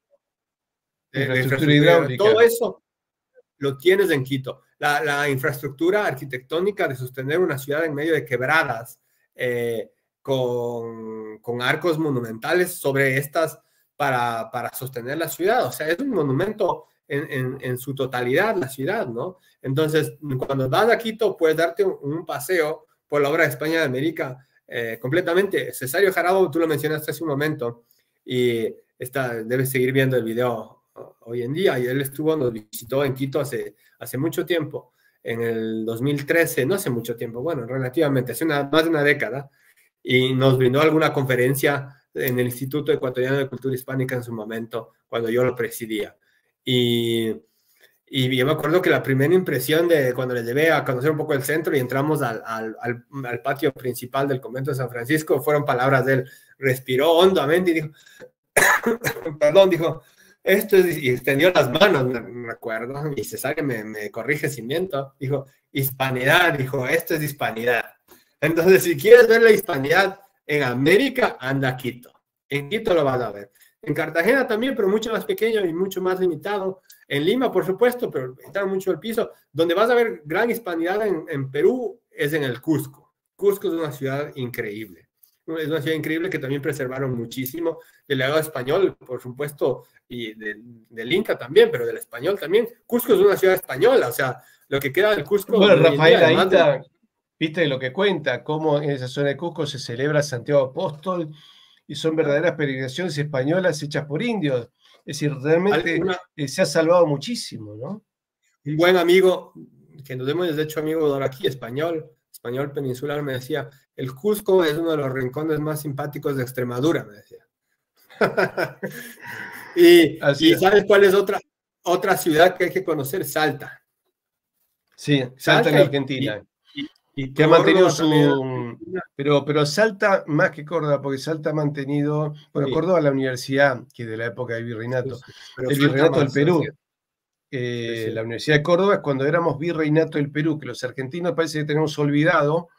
Speaker 2: la
Speaker 1: Infraestructura
Speaker 2: infraestructura, todo
Speaker 1: hidráulica.
Speaker 2: eso lo tienes en Quito. La infraestructura arquitectónica de sostener una ciudad en medio de quebradas, con arcos monumentales sobre estas para sostener la ciudad. O sea, es un monumento en su totalidad, la ciudad, ¿no? Entonces, cuando vas a Quito, puedes darte un paseo por la obra de España de América completamente. Cesario Jarabo, tú lo mencionaste hace un momento, y debes seguir viendo el video hoy en día, y él nos visitó en Quito hace mucho tiempo, en el 2013, no hace mucho tiempo, bueno, relativamente, hace más de una década, y nos brindó alguna conferencia en el Instituto Ecuatoriano de Cultura Hispánica en su momento, cuando yo lo presidía. Y yo me acuerdo que la primera impresión de cuando le llevé a conocer un poco el centro y entramos al patio principal del convento de San Francisco, fueron palabras de él. Respiró hondamente y dijo, perdón, dijo, esto es, y extendió las manos, me recuerdo, y Cesario me corrige si miento, dijo, hispanidad, dijo, esto es hispanidad. Entonces, si quieres ver la hispanidad en América, anda a Quito. En Quito lo vas a ver. En Cartagena también, pero mucho más pequeño y mucho más limitado. En Lima, por supuesto, pero está mucho el piso. Donde vas a ver gran hispanidad en Perú es en el Cusco. Cusco es una ciudad increíble. Es una ciudad increíble que también preservaron muchísimo del legado español, por supuesto, y del Inca también, pero del español también. Cusco es una ciudad española, o sea, lo que queda del Cusco.
Speaker 1: Bueno,
Speaker 2: hoy en día,
Speaker 1: Rafael
Speaker 2: además
Speaker 1: Aita, viste lo que cuenta, cómo en esa zona de Cusco se celebra Santiago Apóstol y son verdaderas peregrinaciones españolas hechas por indios. Es decir, realmente se ha salvado muchísimo, ¿no?
Speaker 2: Un buen amigo, que nos hemos hecho amigos ahora aquí, español peninsular, me decía, el Cusco es uno de los rincones más simpáticos de Extremadura, me decía. y ¿sabes cuál es otra ciudad que hay que conocer? Salta.
Speaker 1: Sí, Salta en Argentina. Que ha mantenido su... Pero Salta más que Córdoba, porque Salta ha mantenido... Bueno, sí. Córdoba la universidad, que de la época del virreinato. Sí, el virreinato del Perú. La Universidad de Córdoba es cuando éramos virreinato del Perú, que los argentinos parece que tenemos olvidado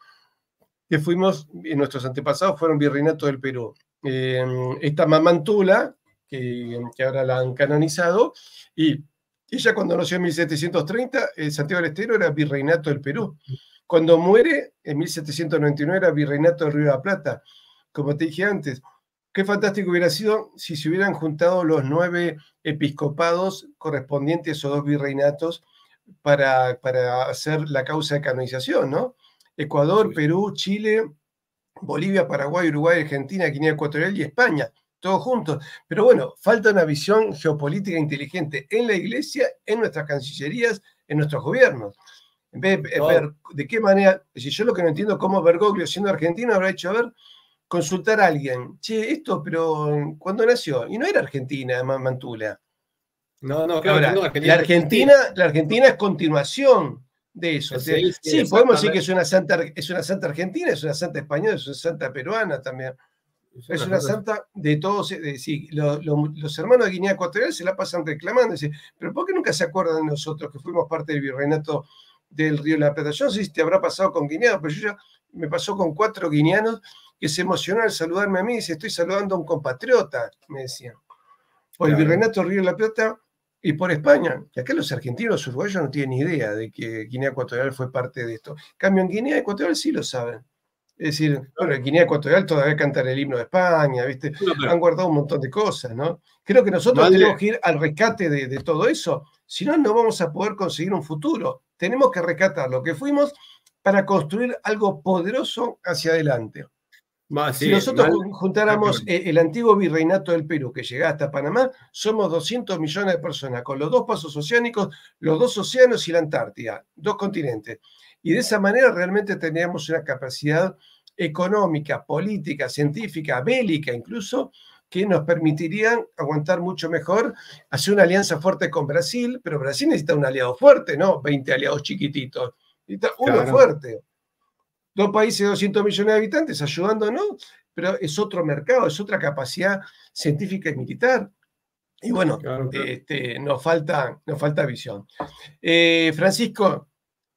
Speaker 1: que fuimos, nuestros antepasados fueron virreinato del Perú. Esta Mamantula, que ahora la han canonizado, y ella cuando nació en 1730, Santiago del Estero era virreinato del Perú. Cuando muere, en 1799, era virreinato del Río de la Plata. Como te dije antes, qué fantástico hubiera sido si se hubieran juntado los 9 episcopados correspondientes a esos 2 virreinatos para hacer la causa de canonización, ¿no? Ecuador, Perú, Chile, Bolivia, Paraguay, Uruguay, Argentina, Guinea Ecuatorial y España. todos juntos. Pero bueno, falta una visión geopolítica inteligente en la Iglesia, en nuestras cancillerías, en nuestros gobiernos. En vez de ver de qué manera, si yo lo que no entiendo, cómo Bergoglio, siendo argentino, habrá hecho, a ver, consultar a alguien. Che, esto, pero ¿cuándo nació? Y no era Argentina, Mantula.
Speaker 2: No, claro,
Speaker 1: Ahora,
Speaker 2: no, Argentina,
Speaker 1: la Argentina es continuación de eso. Sí, podemos decir que es una santa argentina, es una santa española, es una santa peruana también. Es una santa de todos. Sí, los hermanos de Guinea Ecuatorial se la pasan reclamando. Dicen, pero ¿por qué nunca se acuerdan de nosotros que fuimos parte del virreinato del Río de la Plata? Yo no sé si te habrá pasado con Guinea, pero yo ya me pasó con 4 guineanos que se emocionaron al saludarme a mí y dice, estoy saludando a un compatriota, me decían. Por el virreinato del Río de la Plata y por España. Y acá los argentinos, los uruguayos no tienen ni idea de que Guinea Ecuatorial fue parte de esto. En cambio, en Guinea Ecuatorial sí lo saben. Es decir, bueno, en Guinea Ecuatorial todavía cantan el himno de España, ¿viste? Han guardado un montón de cosas, ¿no? Creo que nosotros tenemos que ir al rescate de todo eso, si no, no vamos a poder conseguir un futuro. Tenemos que rescatar lo que fuimos para construir algo poderoso hacia adelante. Si nosotros juntáramos el antiguo virreinato del Perú que llegaba hasta Panamá, somos 200 millones de personas, con los 2 pasos oceánicos, los 2 océanos y la Antártida, 2 continentes. Y de esa manera realmente teníamos una capacidad económica, política, científica, bélica incluso, que nos permitirían aguantar mucho mejor, hacer una alianza fuerte con Brasil, pero Brasil necesita un aliado fuerte, ¿no? 20 aliados chiquititos. Necesita uno fuerte. 2 países de 200 millones de habitantes ayudándonos, pero es otro mercado, es otra capacidad científica y militar. Y bueno, nos falta visión. Francisco,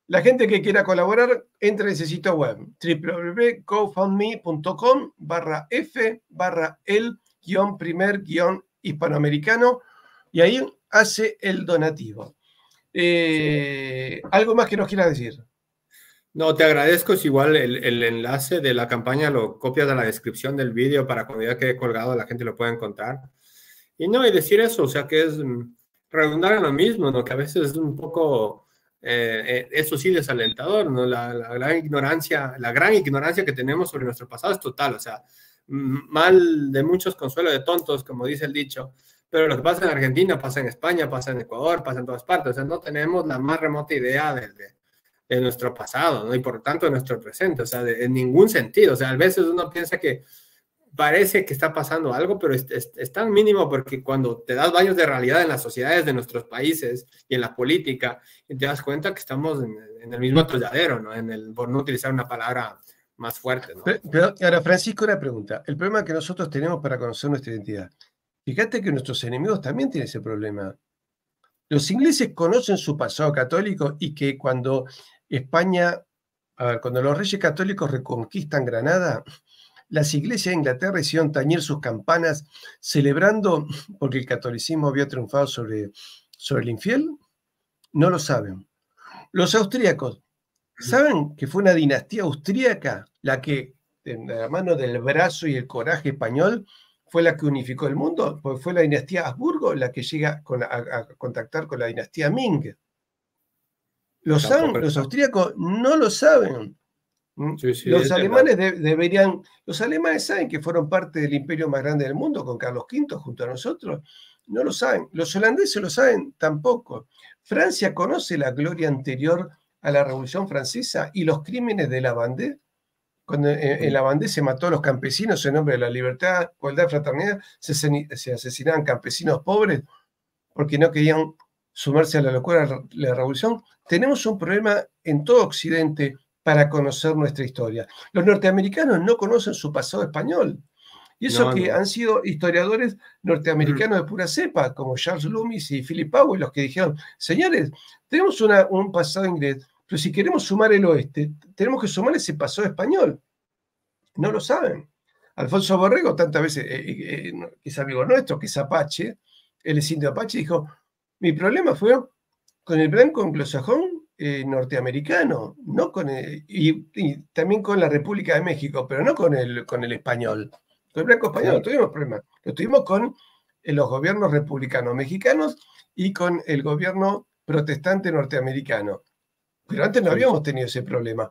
Speaker 1: la gente que quiera colaborar, entra en ese sitio web, www.gofundme.com/el-primer-hispanoamericano, y ahí hace el donativo. ¿Algo más que nos quieras decir?
Speaker 2: No, te agradezco. Es igual el enlace de la campaña lo copias de la descripción del vídeo para cuando ya quede colgado la gente lo pueda encontrar. Y decir eso, o sea, que es redundar en lo mismo, ¿no? Que a veces es un poco, eso sí, desalentador, ¿no? La gran ignorancia que tenemos sobre nuestro pasado es total, o sea, mal de muchos consuelo de tontos, como dice el dicho, pero lo que pasa en Argentina, pasa en España, pasa en Ecuador, pasa en todas partes, o sea, no tenemos la más remota idea de nuestro pasado, ¿no? Y por tanto de nuestro presente, o sea, en ningún sentido, o sea, a veces uno piensa que parece que está pasando algo, pero es tan mínimo porque cuando te das baños de realidad en las sociedades de nuestros países y en la política, y te das cuenta que estamos en el mismo atolladero, ¿no? Por no utilizar una palabra más fuerte, ¿no?
Speaker 1: Pero ahora, Francisco, una pregunta. El problema que nosotros tenemos para conocer nuestra identidad. Fíjate que nuestros enemigos también tienen ese problema. Los ingleses conocen su pasado católico y que cuando España, cuando los reyes católicos reconquistan Granada, las iglesias de Inglaterra hicieron tañir sus campanas celebrando porque el catolicismo había triunfado sobre el infiel. No lo saben. Los austríacos, ¿saben que fue una dinastía austríaca la que, de la mano del brazo y el coraje español, fue la que unificó el mundo? Porque fue la dinastía Habsburgo la que llega a contactar con la dinastía Ming. ¿Lo saben? Los austríacos no lo saben. Sí, los alemanes los alemanes saben que fueron parte del imperio más grande del mundo con Carlos V junto a nosotros. No lo saben. Los holandeses lo saben tampoco. Francia conoce la gloria anterior a la Revolución Francesa y los crímenes de la Vendée. Cuando en la Vendée se mató a los campesinos en nombre de la libertad, igualdad y fraternidad, se asesinaban campesinos pobres porque no querían sumarse a la locura de la revolución. Tenemos un problema en todo Occidente para conocer nuestra historia. Los norteamericanos no conocen su pasado español. Y eso han sido historiadores norteamericanos de pura cepa, como Charles Loomis y Philip Powell, los que dijeron, señores, tenemos un pasado inglés, pero si queremos sumar el oeste, tenemos que sumar ese pasado español. No lo saben. Alfonso Borrego, tantas veces, que es amigo nuestro, que es apache, él es indio apache, dijo, mi problema fue con el blanco anglosajón norteamericano, no con y también con la República de México, pero no con el español. Con el blanco español no tuvimos problemas. Lo tuvimos con los gobiernos republicanos mexicanos y con el gobierno protestante norteamericano. Pero antes no habíamos tenido ese problema.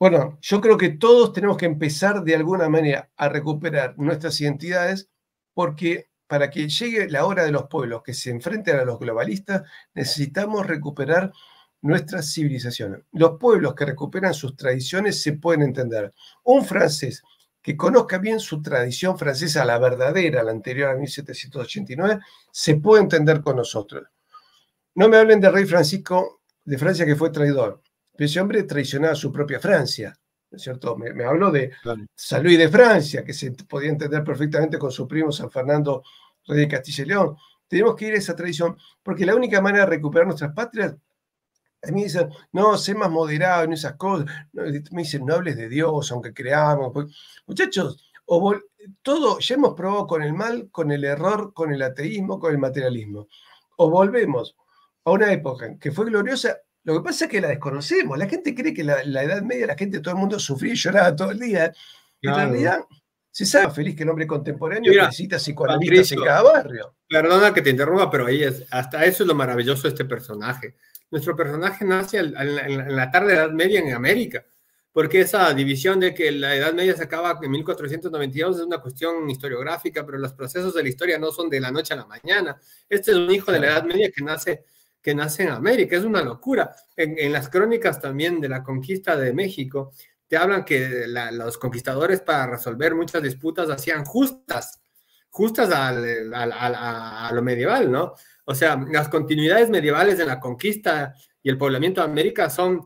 Speaker 1: Bueno, yo creo que todos tenemos que empezar de alguna manera a recuperar nuestras identidades, porque para que llegue la hora de los pueblos que se enfrenten a los globalistas, necesitamos recuperar nuestras civilizaciones. Los pueblos que recuperan sus tradiciones se pueden entender. Un francés que conozca bien su tradición francesa, la verdadera, la anterior a 1789, se puede entender con nosotros. No me hablen del rey Francisco de Francia, que fue traidor. Ese hombre traicionaba a su propia Francia, ¿no es cierto? Me hablo de San Luis de Francia, que se podía entender perfectamente con su primo San Fernando, rey de Castilla y León. Tenemos que ir a esa tradición, porque la única manera de recuperar nuestras patrias, a mí dicen, no, sé más moderado en esas cosas. No, me dicen, no hables de Dios, aunque creamos. Muchachos, todo, ya hemos probado con el mal, con el error, con el ateísmo, con el materialismo. O volvemos a una época que fue gloriosa. Lo que pasa es que la desconocemos. La gente cree que la Edad Media, la gente, todo el mundo sufría y lloraba todo el día. En realidad, se sabe feliz que el hombre contemporáneo necesita psicoanalistas en cada barrio.
Speaker 2: Perdona que te interrumpa, pero ahí hasta eso es lo maravilloso de este personaje. Nuestro personaje nace en la tarde de la Edad Media en América, porque esa división de que la Edad Media se acaba en 1492 es una cuestión historiográfica, pero los procesos de la historia no son de la noche a la mañana. Este es un hijo de la Edad Media que nace en América, es una locura. En las crónicas también de la conquista de México, te hablan que los conquistadores para resolver muchas disputas hacían justas a lo medieval, ¿no? O sea, las continuidades medievales de la conquista y el poblamiento de América son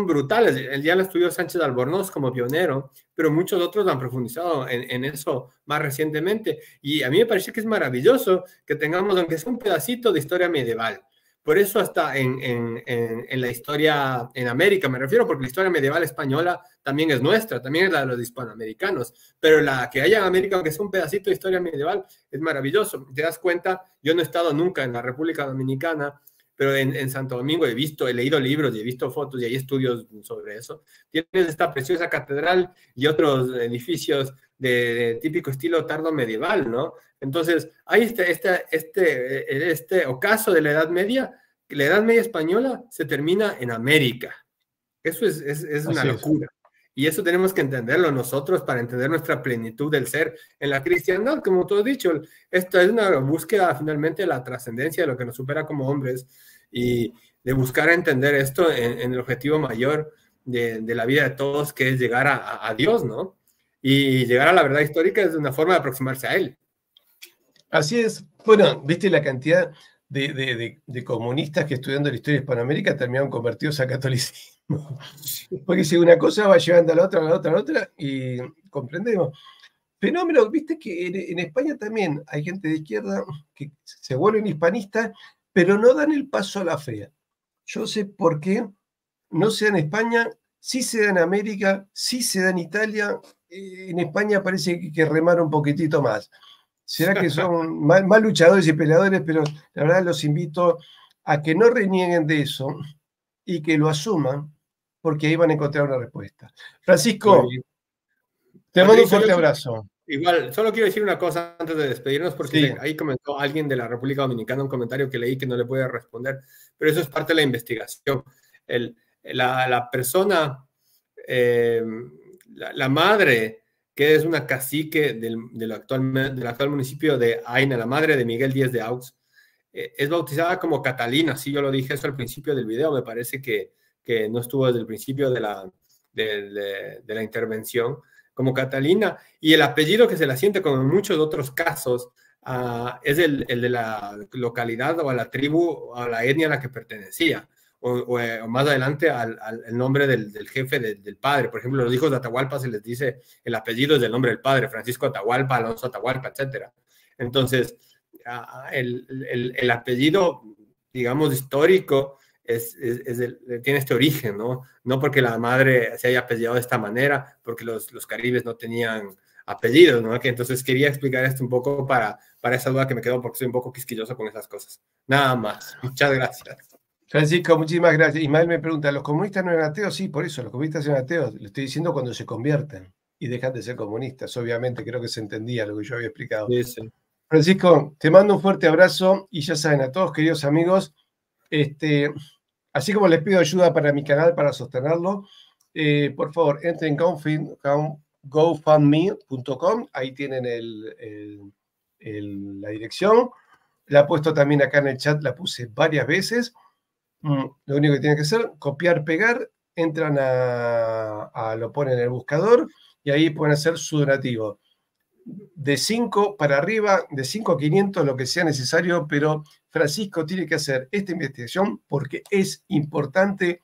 Speaker 2: brutales. El día lo estudió Sánchez Albornoz como pionero, pero muchos otros han profundizado en eso más recientemente. Y a mí me parece que es maravilloso que tengamos, aunque sea un pedacito de historia medieval. Por eso hasta en la historia en América, me refiero, porque la historia medieval española también es nuestra, también es la de los hispanoamericanos, pero la que haya en América, aunque sea un pedacito de historia medieval, es maravilloso. Te das cuenta, yo no he estado nunca en la República Dominicana, pero en Santo Domingo he leído libros y he visto fotos y hay estudios sobre eso. Tienes esta preciosa catedral y otros edificios de típico estilo tardo medieval, ¿no? Entonces, hay este ocaso de la Edad Media española se termina en América. Eso es una locura. Y eso tenemos que entenderlo nosotros para entender nuestra plenitud del ser. En la cristiandad, como tú has dicho, esto es una búsqueda finalmente de la trascendencia, de lo que nos supera como hombres y de buscar entender esto en el objetivo mayor de la vida de todos, que es llegar a Dios, ¿no? Y llegar a la verdad histórica es una forma de aproximarse a Él.
Speaker 1: Así es. Bueno, viste la cantidad de comunistas que estudiando la historia de Hispanoamérica terminaron convertidos a catolicismo. Porque si una cosa va llevando a la otra, a la otra, a la otra, y comprendemos. Fenómeno, viste que en España también hay gente de izquierda que se vuelven hispanistas, pero no dan el paso a la fe. Yo sé por qué no se da en España, sí se da en América, sí se da en Italia. En España parece que remar un poquitito más. Será que son más luchadores y peleadores, pero la verdad los invito a que no renieguen de eso y que lo asuman, porque ahí van a encontrar una respuesta. Francisco, te mando un fuerte abrazo.
Speaker 2: Igual, solo quiero decir una cosa antes de despedirnos, porque ahí comentó alguien de la República Dominicana un comentario que leí que no le puede responder, pero eso es parte de la investigación. La persona, la madre, que es una cacique del actual municipio de Aina, la madre de Miguel Díez de Aux, es bautizada como Catalina. Sí, yo lo dije eso al principio del video, me parece que no estuvo desde el principio de la intervención, como Catalina, y el apellido que se le asiente, como en muchos otros casos, es el de la localidad o a la tribu o a la etnia a la que pertenecía. O más adelante el nombre del jefe del padre. Por ejemplo, los hijos de Atahualpa se les dice el apellido es del nombre del padre, Francisco Atahualpa, Alonso Atahualpa, etc. Entonces, el apellido, digamos, histórico tiene este origen, ¿no? No porque la madre se haya apellidado de esta manera, porque los caribes no tenían apellidos, ¿no? Que entonces quería explicar esto un poco para esa duda que me quedó, porque soy un poco quisquilloso con esas cosas. Nada más. Muchas gracias.
Speaker 1: Francisco, muchísimas gracias. Ismael me pregunta, ¿los comunistas no eran ateos? Sí, por eso, los comunistas eran ateos. Lo estoy diciendo cuando se convierten y dejan de ser comunistas. Obviamente, creo que se entendía lo que yo había explicado.
Speaker 2: Sí, sí.
Speaker 1: Francisco, te mando un fuerte abrazo y ya saben, a todos, queridos amigos, así como les pido ayuda para mi canal, para sostenerlo, por favor, entren en GoFundMe.com, ahí tienen la dirección. La he puesto también acá en el chat, la puse varias veces. Lo único que tienen que hacer, copiar, pegar, entran lo ponen en el buscador y ahí pueden hacer su donativo. De 5 para arriba, de 5 a 500, lo que sea necesario, pero Francisco tiene que hacer esta investigación porque es importante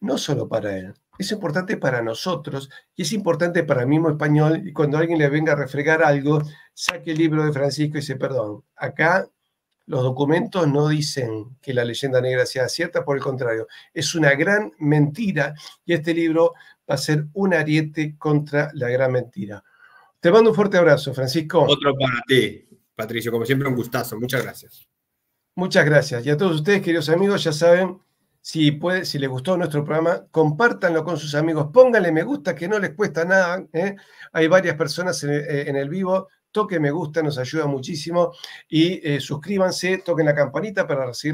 Speaker 1: no solo para él, es importante para nosotros y es importante para el mismo español. Y cuando alguien le venga a refregar algo, saque el libro de Francisco y dice, perdón, acá los documentos no dicen que la leyenda negra sea cierta, por el contrario, es una gran mentira y este libro va a ser un ariete contra la gran mentira. Te mando un fuerte abrazo, Francisco.
Speaker 2: Otro para ti, Patricio, como siempre un gustazo, muchas gracias.
Speaker 1: Muchas gracias. Y a todos ustedes, queridos amigos, ya saben, si les gustó nuestro programa, compártanlo con sus amigos, pónganle me gusta, que no les cuesta nada. Hay varias personas en el vivo. Toquen me gusta, nos ayuda muchísimo. Y suscríbanse, toquen la campanita para recibir